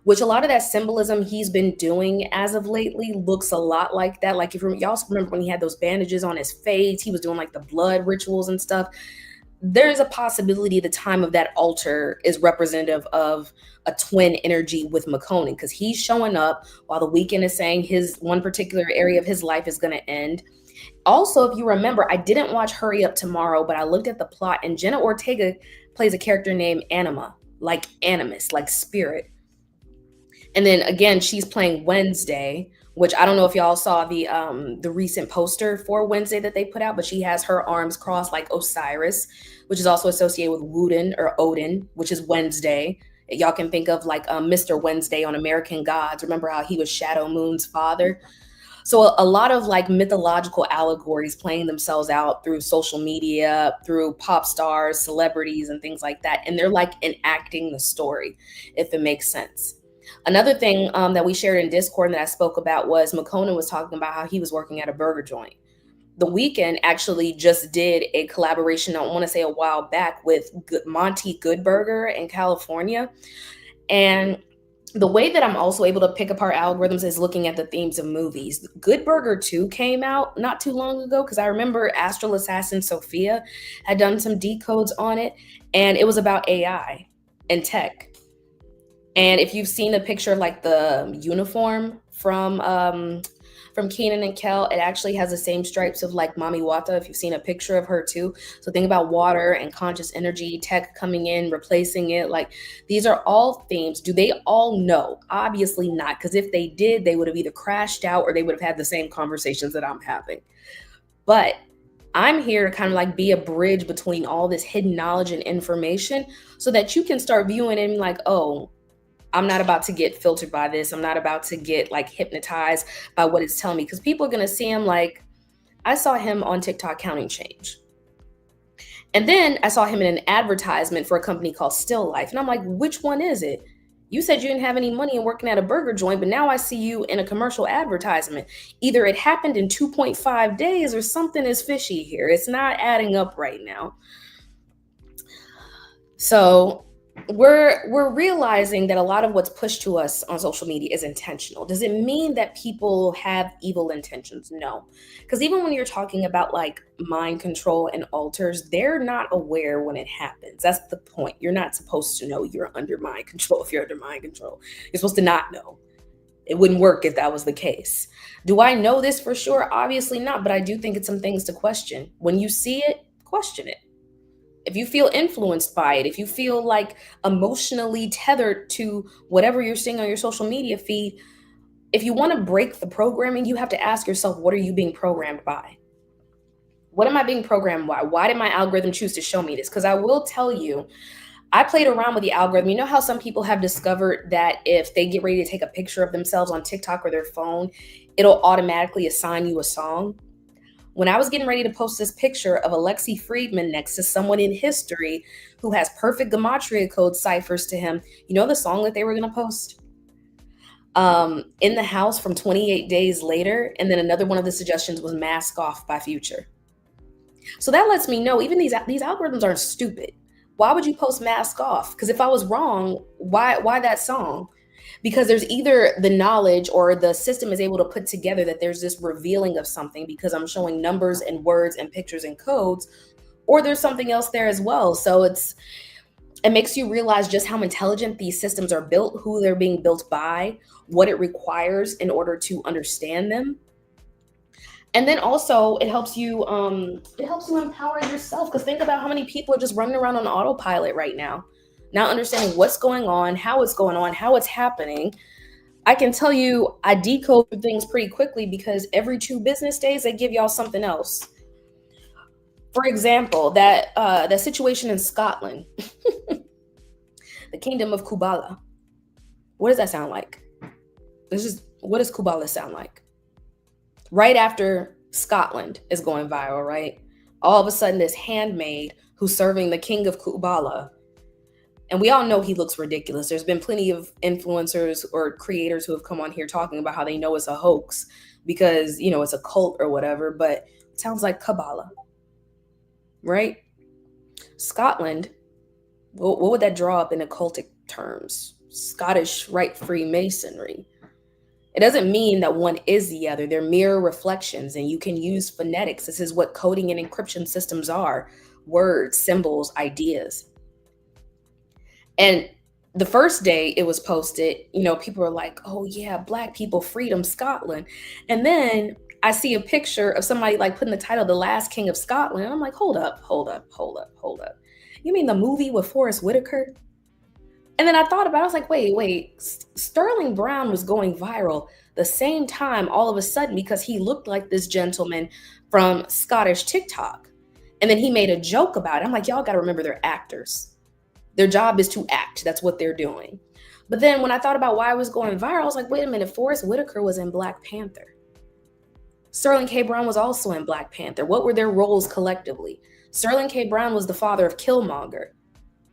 which a lot of that symbolism he's been doing as of lately looks a lot like that. Like if y'all remember when he had those bandages on his face, he was doing like the blood rituals and stuff. There's a possibility the time of that altar is representative of a twin energy with McConan, because he's showing up while the weekend is saying his one particular area of his life is going to end. Also, if you remember, I didn't watch Hurry Up Tomorrow, but I looked at the plot, and Jenna Ortega plays a character named Anima, like animus, like spirit. And then again, she's playing Wednesday, which I don't know if y'all saw the recent poster for Wednesday that they put out, but she has her arms crossed like Osiris, which is also associated with Woden or Odin, which is Wednesday. Y'all can think of like Mr. Wednesday on American Gods. Remember how he was Shadow Moon's father? So a lot of like mythological allegories playing themselves out through social media, through pop stars, celebrities, and things like that. And they're like enacting the story, if it makes sense. Another thing that we shared in Discord and that I spoke about was McConan was talking about how he was working at a burger joint. The Weeknd actually just did a collaboration, I want to say a while back, with Monty Good Burger in California. And the way that I'm also able to pick apart algorithms is looking at the themes of movies. Good Burger 2 came out not too long ago, because I remember Astral Assassin Sophia had done some decodes on it, and it was about AI and tech. And if you've seen a picture of like the uniform from Keenan and Kel, it actually has the same stripes of like Mami Wata, if you've seen a picture of her too. So think about water and conscious energy, tech coming in, replacing it. Like these are all themes. Do they all know? Obviously not, because if they did, they would have either crashed out or they would have had the same conversations that I'm having. But I'm here to kind of like be a bridge between all this hidden knowledge and information so that you can start viewing it and like, oh, I'm not about to get filtered by this. I'm not about to get like hypnotized by what it's telling me, because people are going to see him like, I saw him on TikTok counting change. And then I saw him in an advertisement for a company called Still Life. And I'm like, which one is it? You said you didn't have any money and working at a burger joint, but now I see you in a commercial advertisement. Either it happened in 2.5 days or something is fishy here. It's not adding up right now. So we're realizing that a lot of what's pushed to us on social media is intentional. Does it mean that people have evil intentions? No. Because even when you're talking about like mind control and alters, they're not aware when it happens. That's the point. You're not supposed to know you're under mind control if you're under mind control. You're supposed to not know. It wouldn't work if that was the case. Do I know this for sure? Obviously not, but I do think it's some things to question. When you see it, question it. If you feel influenced by it, if you feel like emotionally tethered to whatever you're seeing on your social media feed, if you want to break the programming, you have to ask yourself, what are you being programmed by? What am I being programmed by? Why did my algorithm choose to show me this? Because I will tell you, I played around with the algorithm. You know how some people have discovered that if they get ready to take a picture of themselves on TikTok or their phone, it'll automatically assign you a song? When I was getting ready to post this picture of Alexi Friedman next to someone in history who has perfect gematria code ciphers to him, you know the song that they were going to post? In the House from 28 Days Later. And then another one of the suggestions was Mask Off by Future. So that lets me know even these algorithms aren't stupid. Why would you post Mask Off? Because if I was wrong, why that song? Because there's either the knowledge or the system is able to put together that there's this revealing of something because I'm showing numbers and words and pictures and codes, or there's something else there as well. So it makes you realize just how intelligent these systems are built, who they're being built by, what it requires in order to understand them. And then also it helps you empower yourself, because think about how many people are just running around on autopilot right now, not understanding what's going on, how it's happening. I can tell you I decode things pretty quickly because every 2 business days they give y'all something else. For example, that situation in Scotland, the kingdom of Kubala. What does that sound like? This is what does Kubala sound like? Right after Scotland is going viral, right? All of a sudden, this handmaid who's serving the king of Kubala, and we all know he looks ridiculous. There's been plenty of influencers or creators who have come on here talking about how they know it's a hoax because, it's a cult or whatever, but it sounds like Kabbalah, right? Scotland, what would that draw up in occultic terms? Scottish Rite Freemasonry. It doesn't mean that one is the other. They're mirror reflections, and you can use phonetics. This is what coding and encryption systems are: words, symbols, ideas. And the first day it was posted, people were like, oh, yeah, Black people, freedom, Scotland. And then I see a picture of somebody like putting the title, The Last King of Scotland. And I'm like, hold up, hold up, hold up, hold up. You mean the movie with Forrest Whitaker? And then I thought about it. I was like, wait. Sterling Brown was going viral the same time all of a sudden because he looked like this gentleman from Scottish TikTok. And then he made a joke about it. I'm like, y'all got to remember they're actors. Their job is to act. That's what they're doing. But then when I thought about why I was going viral, I was like, wait a minute, Forrest Whitaker was in Black Panther. Sterling K. Brown was also in Black Panther. What were their roles collectively? Sterling K. Brown was the father of Killmonger.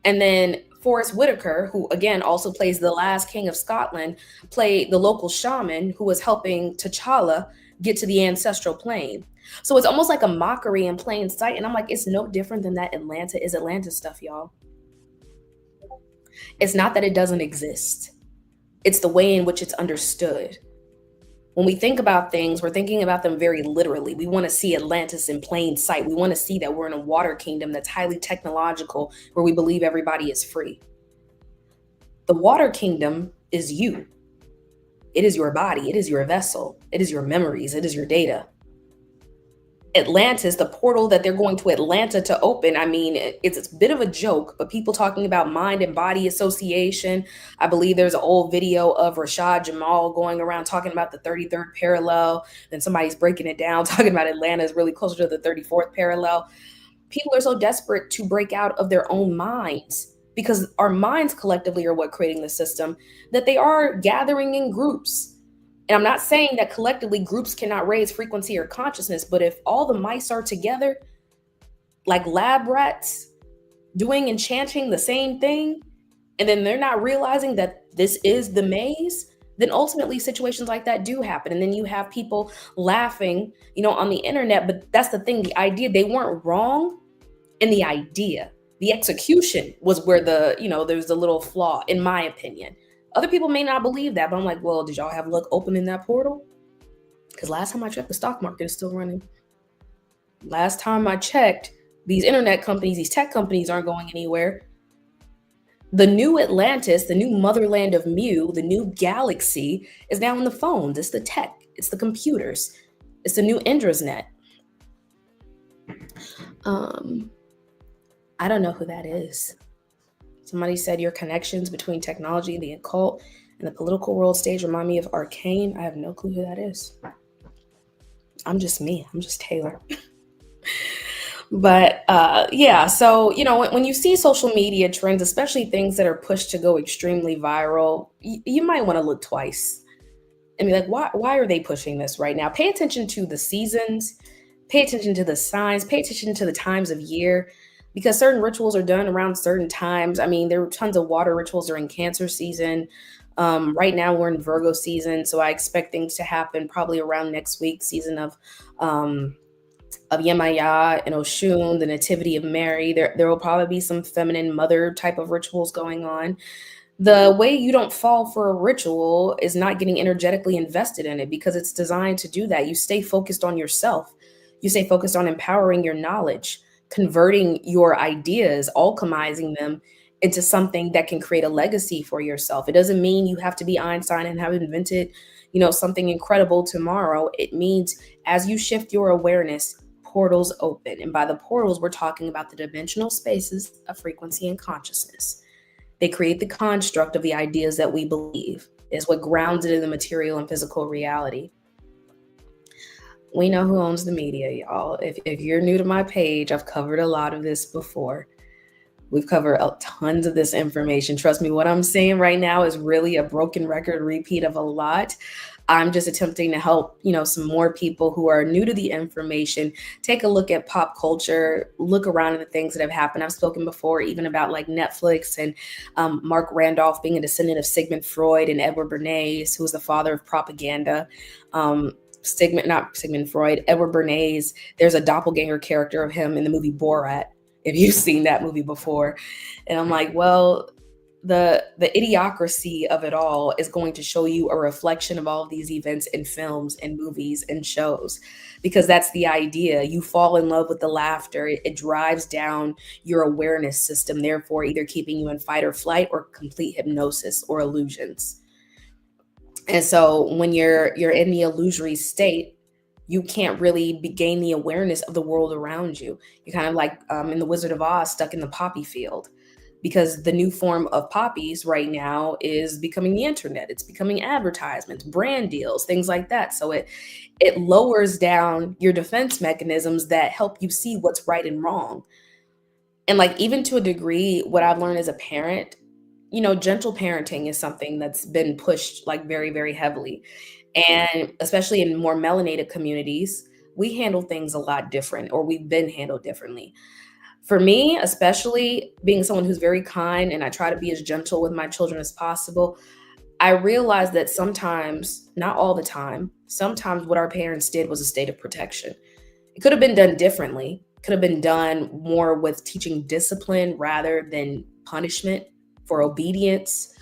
And then Forrest Whitaker, who again also plays the last king of Scotland, played the local shaman who was helping T'Challa get to the ancestral plane. So it's almost like a mockery in plain sight. And I'm like, it's no different than that Atlanta is Atlanta stuff, y'all. It's not that it doesn't exist. It's the way in which it's understood. When we think about things, we're thinking about them very literally. We want to see Atlantis in plain sight. We want to see that we're in a water kingdom that's highly technological, where we believe everybody is free. The water kingdom is you. It is your body. It is your vessel. It is your memories. It is your data. Atlantis, the portal that they're going to Atlanta to open, I mean, it's a bit of a joke, but people talking about mind and body association. I believe there's an old video of Rashad Jamal going around talking about the 33rd parallel. Then somebody's breaking it down, talking about Atlanta is really closer to the 34th parallel. People are so desperate to break out of their own minds because our minds collectively are what creating the system, that they are gathering in groups. And I'm not saying that collectively groups cannot raise frequency or consciousness, but if all the mice are together, like lab rats, doing and chanting the same thing, and then they're not realizing that this is the maze, then ultimately situations like that do happen. And then you have people laughing, on the internet. But that's the thing, the idea, they weren't wrong in the idea. The execution was where there's a little flaw, in my opinion. Other people may not believe that, but I'm like, well, did y'all have luck opening that portal? Because last time I checked, the stock market is still running. Last time I checked, these internet companies, these tech companies aren't going anywhere. The new Atlantis, the new motherland of Mu, the new galaxy is now in the phones. It's the tech. It's the computers. It's the new Indra's net. I don't know who that is. Somebody said your connections between technology, the occult, and the political world stage remind me of Arcane. I have no clue who that is. I'm just me. I'm just Taylor. But yeah, so, when you see social media trends, especially things that are pushed to go extremely viral, you might want to look twice and be like, why are they pushing this right now? Pay attention to the seasons, pay attention to the signs, pay attention to the times of year. Because certain rituals are done around certain times. I mean, there were tons of water rituals during Cancer season. Right now we're in Virgo season, so I expect things to happen probably around next week, season of Yemaya and Oshun, the Nativity of Mary. There will probably be some feminine mother type of rituals going on. The way you don't fall for a ritual is not getting energetically invested in it, because it's designed to do that. You stay focused on yourself. You stay focused on empowering your knowledge, converting your ideas, alchemizing them into something that can create a legacy for yourself. It doesn't mean you have to be Einstein and have invented, something incredible tomorrow. It means as you shift your awareness, portals open. And by the portals, we're talking about the dimensional spaces of frequency and consciousness. They create the construct of the ideas that we believe. is what grounds it in the material and physical reality. We know who owns the media, y'all. If you're new to my page, I've covered a lot of this before. We've covered tons of this information. Trust me, what I'm saying right now is really a broken record repeat of a lot. I'm just attempting to help, some more people who are new to the information take a look at pop culture, look around at the things that have happened. I've spoken before, even about like Netflix and Mark Randolph being a descendant of Sigmund Freud and Edward Bernays, who was the father of propaganda. Not Sigmund Freud, Edward Bernays. There's a doppelganger character of him in the movie Borat, if you've seen that movie before. And I'm like, well, the idiocracy of it all is going to show you a reflection of all of these events in films and movies and shows, because that's the idea. You fall in love with the laughter. It drives down your awareness system, therefore either keeping you in fight or flight or complete hypnosis or illusions. And so when you're in the illusory state, you can't really gain the awareness of the world around you. You're kind of like in the Wizard of Oz, stuck in the poppy field, because the new form of poppies right now is becoming the internet. It's becoming advertisements, brand deals, things like that. So it lowers down your defense mechanisms that help you see what's right and wrong. And like, even to a degree, what I've learned as a parent, gentle parenting is something that's been pushed like very, very heavily. And especially in more melanated communities, we handle things a lot different, or we've been handled differently. For me, especially being someone who's very kind and I try to be as gentle with my children as possible, I realize that sometimes, not all the time, sometimes what our parents did was a state of protection. It could have been done differently, could have been done more with teaching discipline rather than punishment for obedience.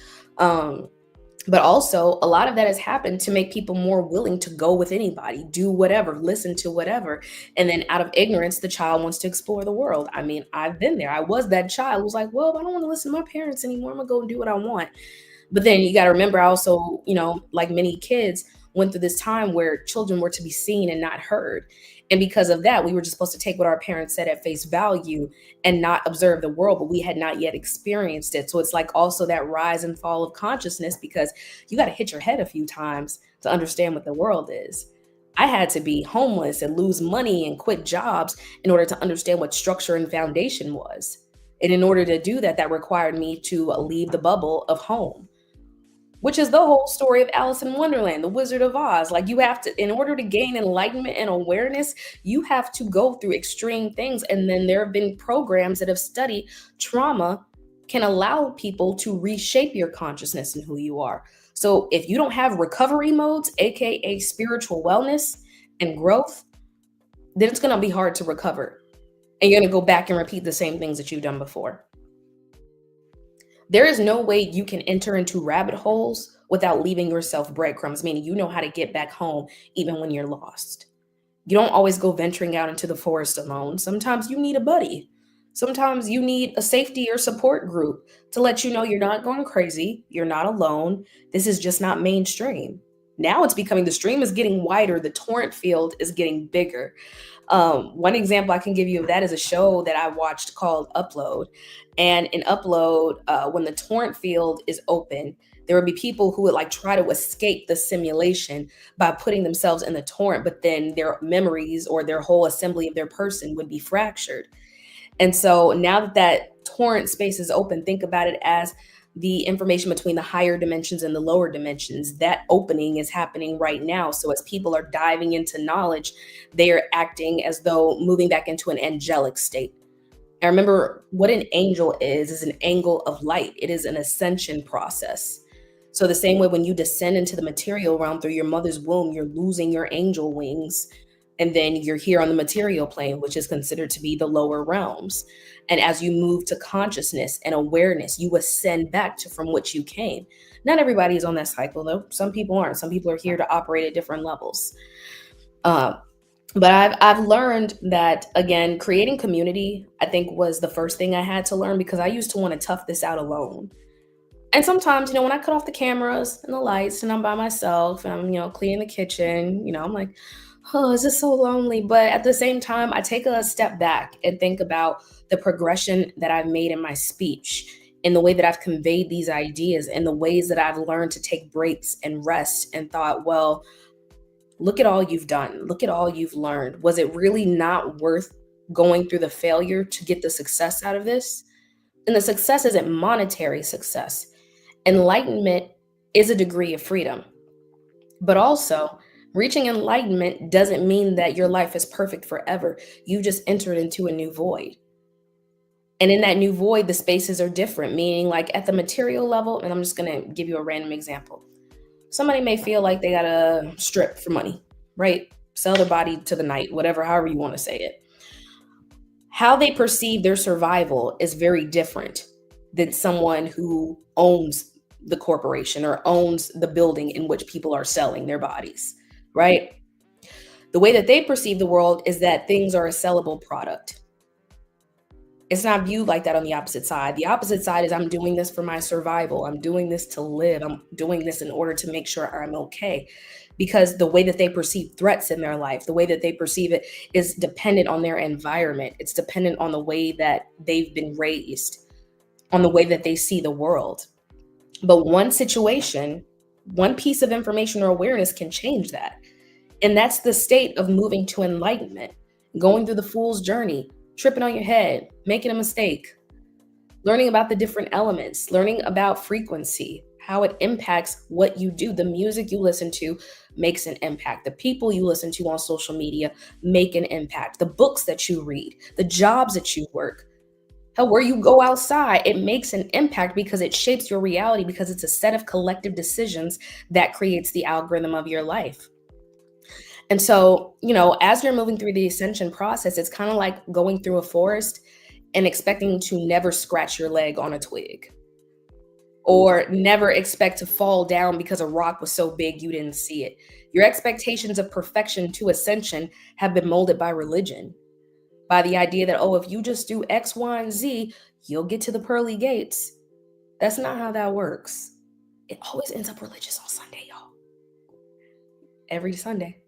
But also, a lot of that has happened to make people more willing to go with anybody, do whatever, listen to whatever. And then out of ignorance, the child wants to explore the world. I mean, I've been there. I was that child who was like, well, I don't want to listen to my parents anymore. I'm going to go and do what I want. But then you got to remember, I also, like many kids, went through this time where children were to be seen and not heard. And because of that, we were just supposed to take what our parents said at face value and not observe the world, but we had not yet experienced it. So it's like also that rise and fall of consciousness, because you got to hit your head a few times to understand what the world is. I had to be homeless and lose money and quit jobs in order to understand what structure and foundation was. And in order to do that, that required me to leave the bubble of home, which is the whole story of Alice in Wonderland, the Wizard of Oz. Like, you have to, in order to gain enlightenment and awareness, you have to go through extreme things. And then there have been programs that have studied trauma can allow people to reshape your consciousness and who you are. So if you don't have recovery modes, AKA spiritual wellness and growth, then it's going to be hard to recover. And you're going to go back and repeat the same things that you've done before. There is no way you can enter into rabbit holes without leaving yourself breadcrumbs, meaning you know how to get back home even when you're lost. You don't always go venturing out into the forest alone. Sometimes you need a buddy. Sometimes you need a safety or support group to let you know you're not going crazy. You're not alone. This is just not mainstream. Now it's becoming, the stream is getting wider. The torrent field is getting bigger. One example I can give you of that is a show that I watched called Upload. And in Upload, when the torrent field is open, there would be people who would like try to escape the simulation by putting themselves in the torrent, but then their memories or their whole assembly of their person would be fractured. And so now that that torrent space is open, think about it as the information between the higher dimensions and the lower dimensions. That opening is happening right now. So as people are diving into knowledge, they are acting as though moving back into an angelic state. And remember, what an angel is an angle of light. It is an ascension process. So the same way when you descend into the material realm through your mother's womb, you're losing your angel wings. And then you're here on the material plane, which is considered to be the lower realms. And as you move to consciousness and awareness, you ascend back to from which you came. Not everybody is on that cycle, though. Some people aren't. Some people are here to operate at different levels. But I've learned that, again, creating community, I think, was the first thing I had to learn, because I used to want to tough this out alone. And sometimes, when I cut off the cameras and the lights and I'm by myself and I'm, cleaning the kitchen, I'm like, oh, is this so lonely? But at the same time, I take a step back and think about the progression that I've made in my speech, in the way that I've conveyed these ideas, in the ways that I've learned to take breaks and rest and thought, well, look at all you've done. Look at all you've learned. Was it really not worth going through the failure to get the success out of this? And the success isn't monetary success. Enlightenment is a degree of freedom. But also, reaching enlightenment doesn't mean that your life is perfect forever. You just entered into a new void. And in that new void, the spaces are different, meaning like at the material level, and I'm just going to give you a random example. Somebody may feel like they got to strip for money, right? Sell their body to the night, whatever, however you want to say it. How they perceive their survival is very different than someone who owns the corporation or owns the building in which people are selling their bodies, right? The way that they perceive the world is that things are a sellable product. It's not viewed like that on the opposite side. The opposite side is I'm doing this for my survival. I'm doing this to live. I'm doing this in order to make sure I'm okay. Because the way that they perceive threats in their life, the way that they perceive it is dependent on their environment. It's dependent on the way that they've been raised, on the way that they see the world. But one situation, one piece of information or awareness can change that. And that's the state of moving to enlightenment, going through the fool's journey, tripping on your head, making a mistake, learning about the different elements, learning about frequency, how it impacts what you do. The music you listen to makes an impact. The people you listen to on social media make an impact. The books that you read, the jobs that you work, hell, where you go outside, it makes an impact because it shapes your reality, because it's a set of collective decisions that creates the algorithm of your life. And so, as you're moving through the ascension process, it's kind of like going through a forest and expecting to never scratch your leg on a twig, or never expect to fall down because a rock was so big you didn't see it. Your expectations of perfection to ascension have been molded by religion, by the idea that, oh, if you just do X, Y, and Z, you'll get to the pearly gates. That's not how that works. It always ends up religious on Sunday, y'all. Every Sunday.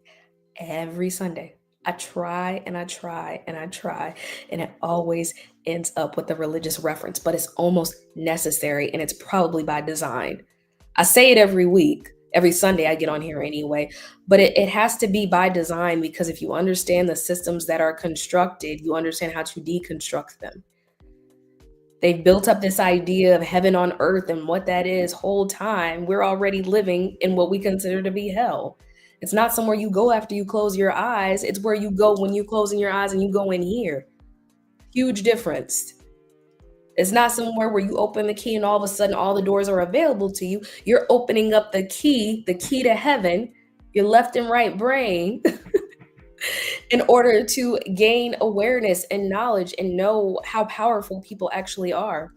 I try and I try and I try, and it always ends up with a religious reference, but it's almost necessary, and it's probably by design. I say it every week. Every Sunday I get on here anyway, but it has to be by design, because if you understand the systems that are constructed, you understand how to deconstruct them. They've built up this idea of heaven on earth, and what that is whole time. We're already living in what we consider to be hell. It's not somewhere you go after you close your eyes. It's where you go when you closing your eyes and you go in here. Huge difference. It's not somewhere where you open the key and all of a sudden all the doors are available to you. You're opening up the key to heaven, your left and right brain, in order to gain awareness and knowledge and know how powerful people actually are.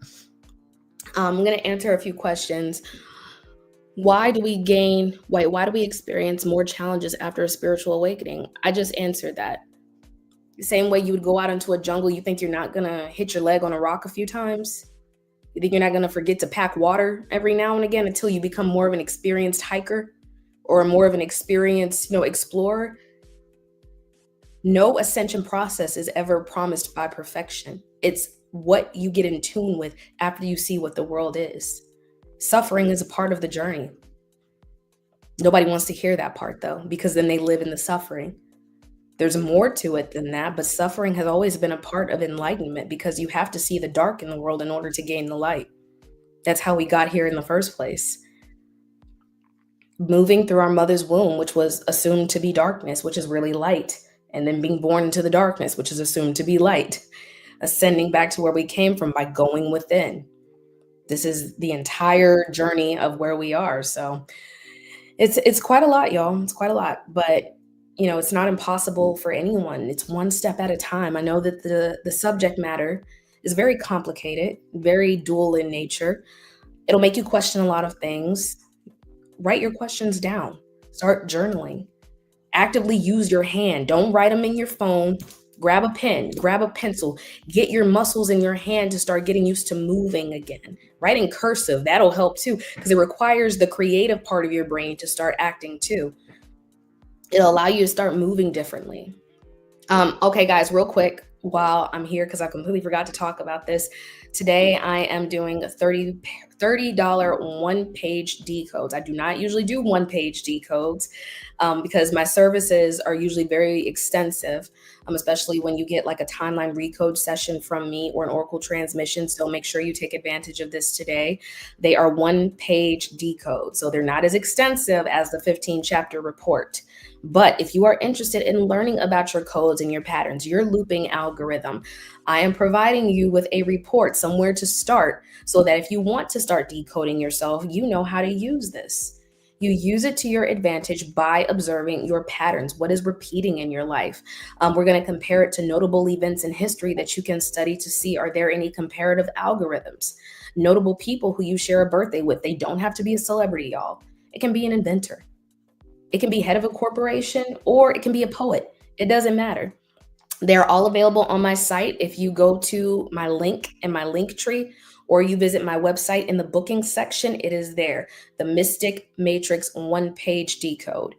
I'm going to answer a few questions. Why do we experience more challenges after a spiritual awakening? I just answered that. The same way you would go out into a jungle, you think you're not going to hit your leg on a rock a few times. You think you're not going to forget to pack water every now and again until you become more of an experienced hiker or more of an experienced, explorer. No ascension process is ever promised by perfection. It's what you get in tune with after you see what the world is. Suffering is a part of the journey. Nobody wants to hear that part, though, because then they live in the suffering. There's more to it than that, but suffering has always been a part of enlightenment, because you have to see the dark in the world in order to gain the light. That's how we got here in the first place. Moving through our mother's womb, which was assumed to be darkness, which is really light, and then being born into the darkness, which is assumed to be light. Ascending back to where we came from by going within. This is the entire journey of where we are. So it's quite a lot, y'all. It's quite a lot, but it's not impossible for anyone. It's one step at a time. I know that the subject matter is very complicated, very dual in nature. It'll make you question a lot of things. Write your questions down. Start journaling. Actively use your hand. Don't write them in your phone. Grab a pen, grab a pencil, get your muscles in your hand to start getting used to moving again. Write in cursive, that'll help too, because it requires the creative part of your brain to start acting too. It'll allow you to start moving differently. Okay, guys, real quick, while I'm here because I completely forgot to talk about this. Today, I am doing a $30 one page decodes. I do not usually do one page decodes because my services are usually very extensive, especially when you get like a timeline recode session from me or an Oracle transmission. So make sure you take advantage of this today. They are one page decodes, so they're not as extensive as the 15 chapter report. But if you are interested in learning about your codes and your patterns, your looping algorithm, I am providing you with a report somewhere to start so that if you want to start decoding yourself, you know how to use this. You use it to your advantage by observing your patterns, what is repeating in your life. We're going to compare it to notable events in history that you can study to see are there any comparative algorithms. Notable people who you share a birthday with, they don't have to be a celebrity, y'all. It can be an inventor, it can be head of a corporation, or it can be a poet. It doesn't matter. They're all available on my site. If you go to my link in my link tree, or you visit my website in the booking section, it is there. The Mystic Matrix one page decode.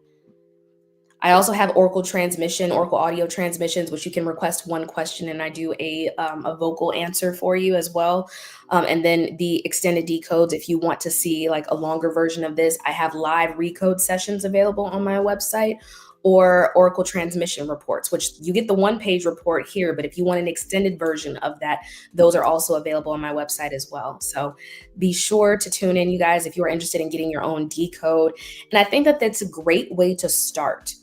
I also have Oracle audio transmissions, which you can request one question and I do a vocal answer for you as well. And then the extended decodes, if you want to see like a longer version of this, I have live recode sessions available on my website, or Oracle transmission reports, which you get the one page report here. But if you want an extended version of that, those are also available on my website as well. So be sure to tune in, you guys, if you are interested in getting your own decode. And I think that that's a great way to start,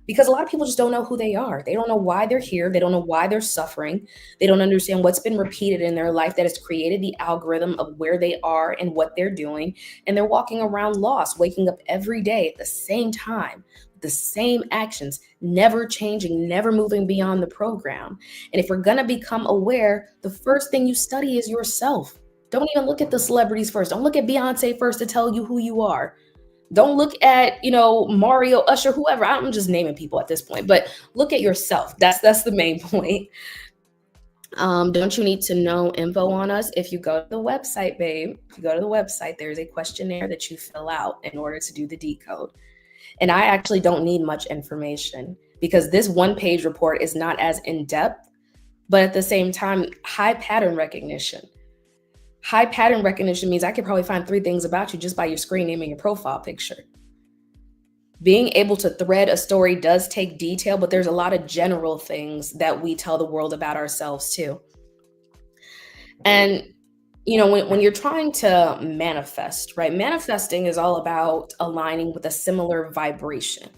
because a lot of people just don't know who they are. They don't know why they're here. They don't know why they're suffering. They don't understand what's been repeated in their life that has created the algorithm of where they are and what they're doing. And they're walking around lost, waking up every day at the same time, the same actions, never changing, never moving beyond the program. And if we're going to become aware, the first thing you study is yourself. Don't even look at the celebrities first. Don't look at Beyonce first to tell you who you are. Don't look at, Mario, Usher, whoever. I'm just naming people at this point, but look at yourself. That's the main point. Don't you need to know info on us? If you go to the website, babe, if you go to the website, there's a questionnaire that you fill out in order to do the decode. And I actually don't need much information because this one page report is not as in depth, but at the same time, high pattern recognition. High pattern recognition means I could probably find 3 things about you just by your screen name and your profile picture. Being able to thread a story does take detail, but there's a lot of general things that we tell the world about ourselves too. And when you're trying to manifest, right? Manifesting is all about aligning with a similar vibration.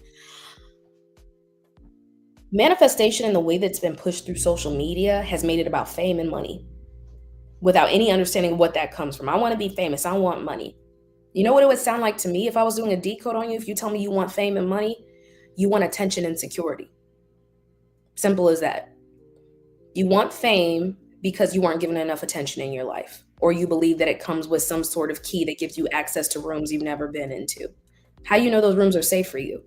Manifestation in the way that's been pushed through social media has made it about fame and money, without any understanding what that comes from. I want to be famous. I want money. You know what it would sound like to me if I was doing a decode on you? If you tell me you want fame and money, you want attention and security. Simple as that. You want fame because you weren't given enough attention in your life, or you believe that it comes with some sort of key that gives you access to rooms you've never been into. How do you know those rooms are safe for you?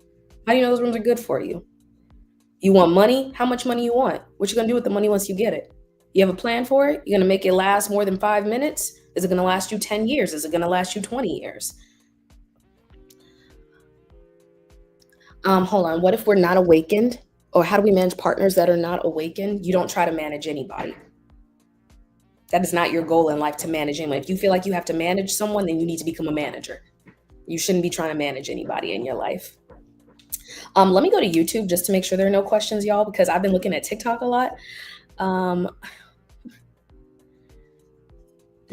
How do you know those rooms are good for you? You want money? How much money you want? What you gonna do with the money once you get it? You have a plan for it? You're going to make it last more than 5 minutes? Is it going to last you 10 years? Is it going to last you 20 years? Hold on. What if we're not awakened? Or how do we manage partners that are not awakened? You don't try to manage anybody. That is not your goal in life, to manage anyone. If you feel like you have to manage someone, then you need to become a manager. You shouldn't be trying to manage anybody in your life. Let me go to YouTube just to make sure there are no questions, y'all, because I've been looking at TikTok a lot.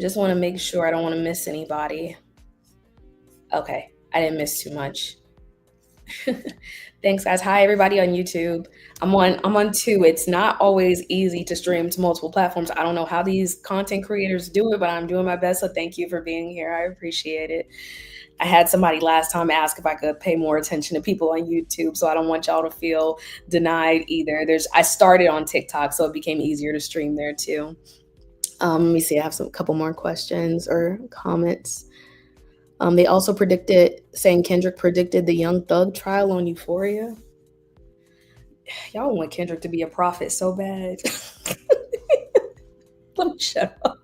Just want to make sure I don't want to miss anybody. Okay, I didn't miss too much. Thanks, guys. Hi, everybody on YouTube. I'm on 2. It's not always easy to stream to multiple platforms. I don't know how these content creators do it, but I'm doing my best. So thank you for being here. I appreciate it. I had somebody last time ask if I could pay more attention to people on YouTube, so I don't want y'all to feel denied either. I started on TikTok, so it became easier to stream there too. Let me see. I have a couple more questions or comments. They also saying Kendrick predicted the Young Thug trial on Euphoria. Y'all want Kendrick to be a prophet so bad. Let me shut up.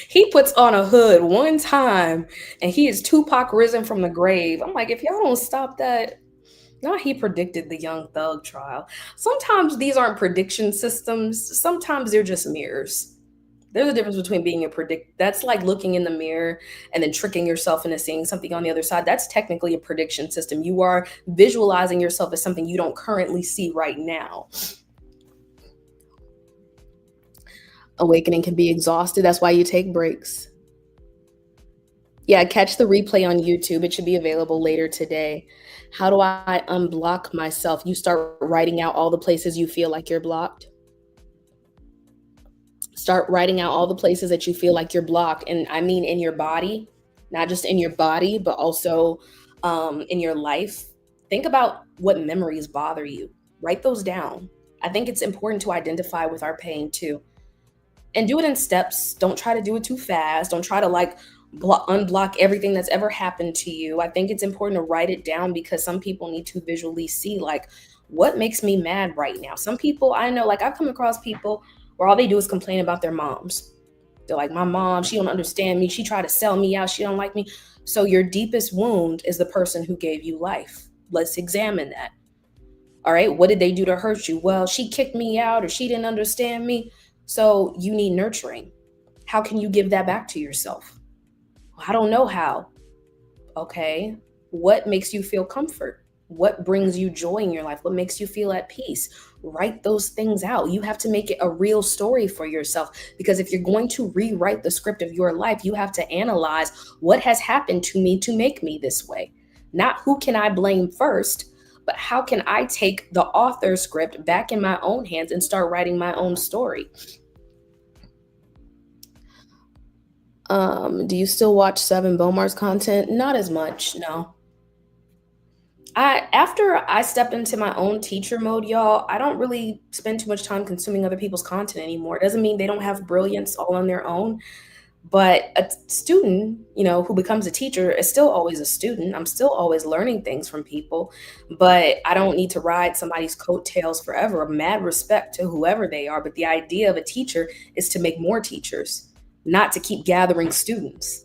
He puts on a hood one time and he is Tupac risen from the grave. I'm like, if y'all don't stop that, Not he predicted the Young Thug trial. Sometimes these aren't prediction systems, sometimes they're just mirrors. There's a difference between being a predict that's like looking in the mirror and then tricking yourself into seeing something on the other side. That's technically a prediction system. You are visualizing yourself as something you don't currently see right now. Awakening can be exhausted. That's why you take breaks. Yeah, catch the replay on YouTube. It should be available later today. How do I unblock myself? You start writing out all the places you feel like you're blocked. Start writing out all the places that you feel like you're blocked. And I mean in your body, not just in your body, but also in your life. Think about what memories bother you. Write those down. I think it's important to identify with our pain too. And do it in steps. Don't try to do it too fast. Don't try to like unblock everything that's ever happened to you. I think it's important to write it down because some people need to visually see like what makes me mad right now. Some people I know, like I've come across people where all they do is complain about their moms. They're like, my mom, she don't understand me. She tried to sell me out. She don't like me. So your deepest wound is the person who gave you life. Let's examine that. All right. What did they do to hurt you? Well, she kicked me out or she didn't understand me. So you need nurturing. How can you give that back to yourself? I don't know how. Okay. What makes you feel comfort? What brings you joy in your life? What makes you feel at peace? Write those things out. You have to make it a real story for yourself because if you're going to rewrite the script of your life, you have to analyze what has happened to me to make me this way. Not who can I blame first, but how can I take the author script back in my own hands and start writing my own story? Do you still watch Seven Bomar's content? Not as much, no. I after I step into my own teacher mode, y'all, I don't really spend too much time consuming other people's content anymore. It doesn't mean they don't have brilliance all on their own, but a student, who becomes a teacher is still always a student. I'm still always learning things from people, but I don't need to ride somebody's coattails forever. Mad respect to whoever they are, but the idea of a teacher is to make more teachers, not to keep gathering students.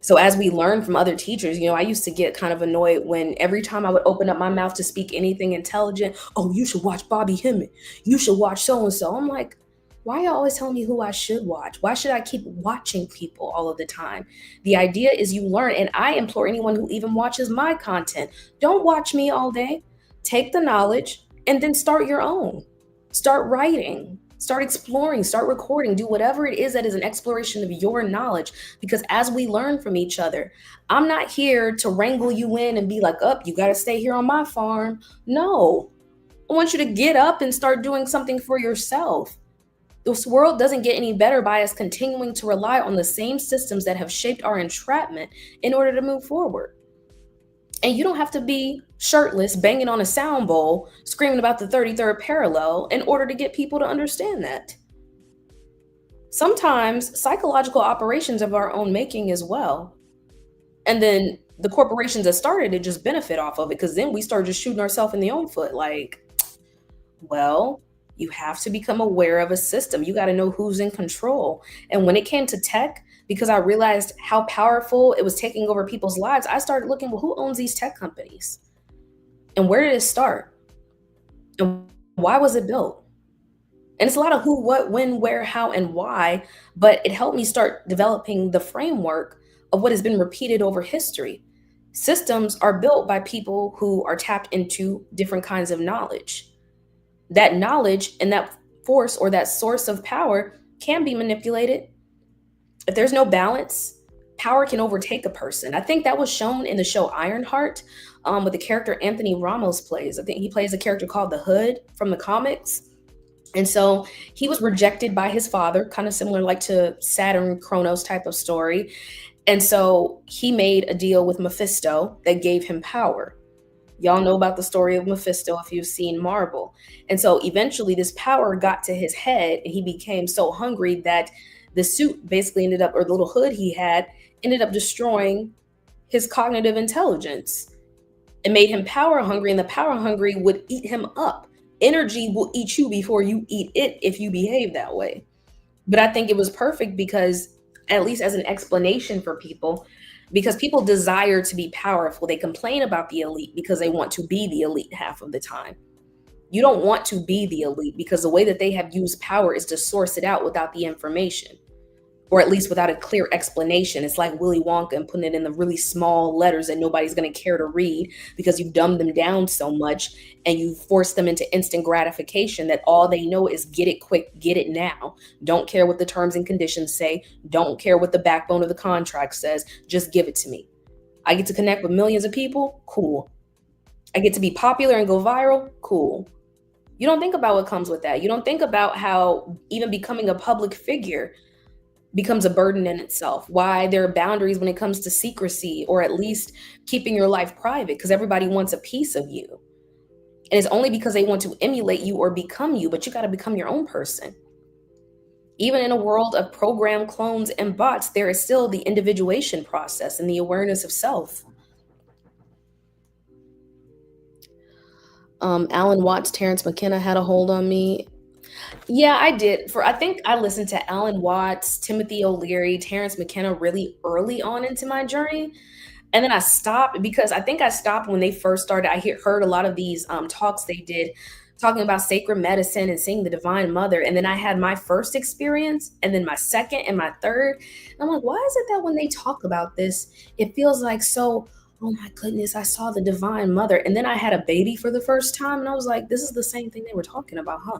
So as we learn from other teachers, I used to get kind of annoyed when every time I would open up my mouth to speak anything intelligent, oh, you should watch Bobby Hemmett. You should watch so and so. I'm like, why y'all always telling me who I should watch? Why should I keep watching people all of the time? The idea is you learn, and I implore anyone who even watches my content, don't watch me all day. Take the knowledge and then start your own. Start writing, start exploring, start recording, do whatever it is that is an exploration of your knowledge. Because as we learn from each other, I'm not here to wrangle you in and be like, up, you got to stay here on my farm. No, I want you to get up and start doing something for yourself. This world doesn't get any better by us continuing to rely on the same systems that have shaped our entrapment in order to move forward. And you don't have to be shirtless, banging on a sound bowl, screaming about the 33rd parallel in order to get people to understand that. Sometimes psychological operations of our own making as well. And then the corporations that started it just benefit off of it because then we start just shooting ourselves in the own foot. Like, well, you have to become aware of a system. You got to know who's in control. And when it came to tech, because I realized how powerful it was taking over people's lives, I started looking, well, who owns these tech companies? And where did it start? And why was it built? And it's a lot of who, what, when, where, how, and why, but it helped me start developing the framework of what has been repeated over history. Systems are built by people who are tapped into different kinds of knowledge. That knowledge and that force or that source of power can be manipulated. If there's no balance, power can overtake a person. I think that was shown in the show Ironheart, with the character Anthony Ramos plays. I think he plays a character called the Hood from the comics. And so he was rejected by his father, kind of similar like to Saturn Kronos type of story. And so he made a deal with Mephisto that gave him power. Y'all know about the story of Mephisto if you've seen Marvel. And so eventually this power got to his head and he became so hungry that the suit basically ended up, or the little hood he had, ended up destroying his cognitive intelligence. It made him power hungry, and the power hungry would eat him up. Energy will eat you before you eat it if you behave that way. But I think it was perfect because, at least as an explanation for people, because people desire to be powerful. They complain about the elite because they want to be the elite half of the time. You don't want to be the elite because the way that they have used power is to source it out without the information, or at least without a clear explanation. It's like Willy Wonka and putting it in the really small letters that nobody's going to care to read because you've dumbed them down so much and you force them into instant gratification that all they know is get it quick, get it now. Don't care what the terms and conditions say. Don't care what the backbone of the contract says. Just give it to me. I get to connect with millions of people. Cool. I get to be popular and go viral. Cool. You don't think about what comes with that. You don't think about how even becoming a public figure becomes a burden in itself. Why there are boundaries when it comes to secrecy, or at least keeping your life private, because everybody wants a piece of you. And it's only because they want to emulate you or become you, but you got to become your own person. Even in a world of program clones and bots, there is still the individuation process and the awareness of self. Alan Watts, Terrence McKenna had a hold on me. Yeah, I did. I think I listened to Alan Watts, Timothy O'Leary, Terrence McKenna really early on into my journey. And then I stopped because I think I stopped when they first started. Heard a lot of these talks they did talking about sacred medicine and seeing the Divine Mother. And then I had my first experience and then my second and my third. And I'm like, why is it that when they talk about this, it feels like so, oh my goodness, I saw the Divine Mother. And then I had a baby for the first time. And I was like, this is the same thing they were talking about, huh?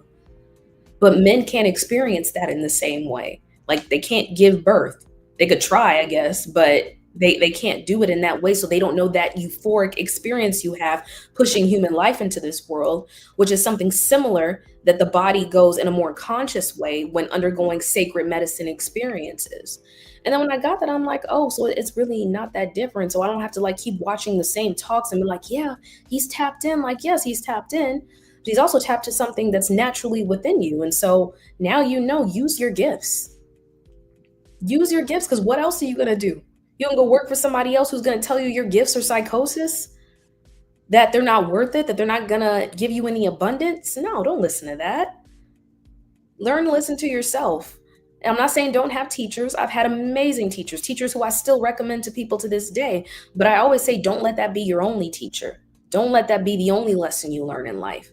But men can't experience that in the same way. Like they can't give birth. They could try, I guess, but they can't do it in that way. So they don't know that euphoric experience you have pushing human life into this world, which is something similar that the body goes in a more conscious way when undergoing sacred medicine experiences. And then when I got that, I'm like, oh, so it's really not that different. So I don't have to like keep watching the same talks and be like, yeah, he's tapped in. Like, yes, he's tapped in. But he's also tapped to something that's naturally within you. And so now you know, use your gifts. Use your gifts, because what else are you going to do? You don't go work for somebody else who's going to tell you your gifts are psychosis, that they're not worth it, that they're not going to give you any abundance. No, don't listen to that. Learn to listen to yourself. And I'm not saying don't have teachers. I've had amazing teachers who I still recommend to people to this day. But I always say, don't let that be your only teacher. Don't let that be the only lesson you learn in life.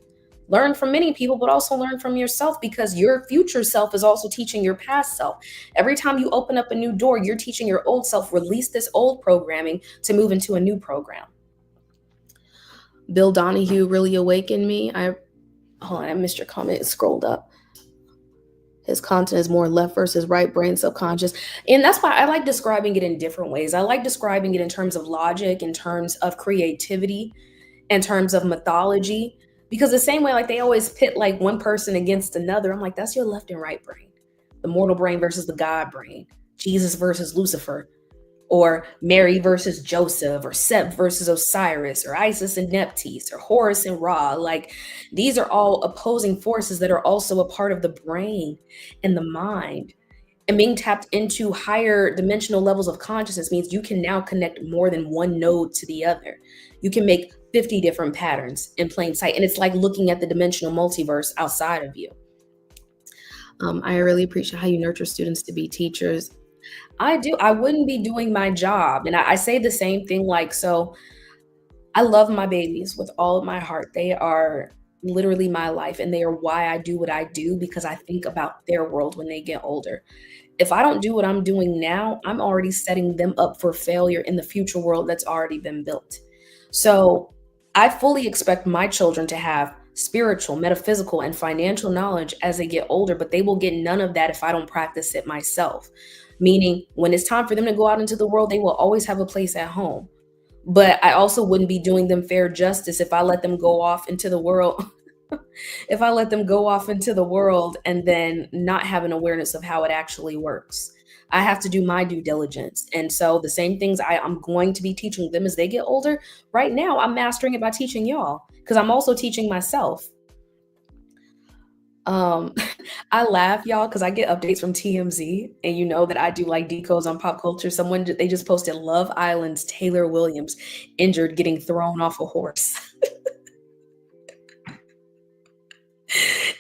Learn from many people, but also learn from yourself, because your future self is also teaching your past self. Every time you open up a new door, you're teaching your old self, release this old programming to move into a new program. Bill Donahue really awakened me. Hold on, I missed your comment. It scrolled up. His content is more left versus right brain subconscious. And that's why I like describing it in different ways. I like describing it in terms of logic, in terms of creativity, in terms of mythology. Because the same way, like they always pit like one person against another. I'm like, that's your left and right brain. The mortal brain versus the God brain. Jesus versus Lucifer. Or Mary versus Joseph, or Seth versus Osiris, or Isis and Nephthys, or Horus and Ra. Like these are all opposing forces that are also a part of the brain and the mind. And being tapped into higher dimensional levels of consciousness means you can now connect more than one node to the other. You can make 50 different patterns in plain sight. And it's like looking at the dimensional multiverse outside of you. I really appreciate how you nurture students to be teachers. I do. I wouldn't be doing my job. And I say the same thing, like, so I love my babies with all of my heart. They are literally my life, and they are why I do what I do, because I think about their world when they get older. If I don't do what I'm doing now, I'm already setting them up for failure in the future world that's already been built. So I fully expect my children to have spiritual, metaphysical, and financial knowledge as they get older, but they will get none of that if I don't practice it myself. Meaning, when it's time for them to go out into the world, they will always have a place at home. But I also wouldn't be doing them fair justice if I let them go off into the world. If I let them go off into the world and then not have an awareness of how it actually works. I have to do my due diligence. And so the same things I'm going to be teaching them as they get older, right now, I'm mastering it by teaching y'all, because I'm also teaching myself. Um, I laugh, y'all, because I get updates from TMZ, and you know that I do like decodes on pop culture. They just posted Love Island's Taylor Williams injured getting thrown off a horse.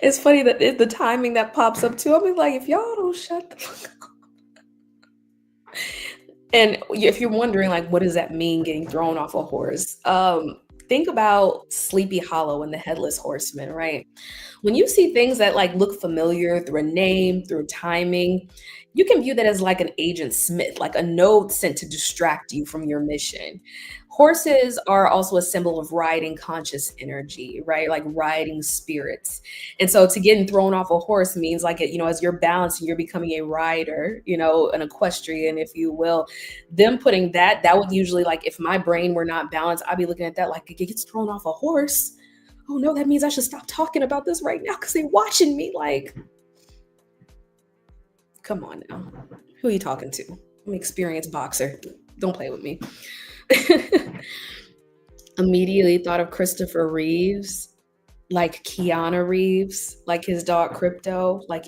It's funny that the timing that pops up too. I'm like, if y'all don't shut the fuck up. And if you're wondering, like, what does that mean getting thrown off a horse? Think about Sleepy Hollow and the Headless Horseman, right? When you see things that like look familiar through a name, through timing, you can view that as like an Agent Smith, like a note sent to distract you from your mission. Horses are also a symbol of riding conscious energy, right? Like riding spirits. And so to getting thrown off a horse means like, as you're balancing, you're becoming a rider, an equestrian, if you will. Them putting that would usually, like, if my brain were not balanced, I'd be looking at that like, it gets thrown off a horse. Oh no, that means I should stop talking about this right now because they're watching me. Like, come on now. Who are you talking to? I'm an experienced boxer. Don't play with me. Immediately thought of Christopher Reeves, like Keanu Reeves, like his dog Crypto, like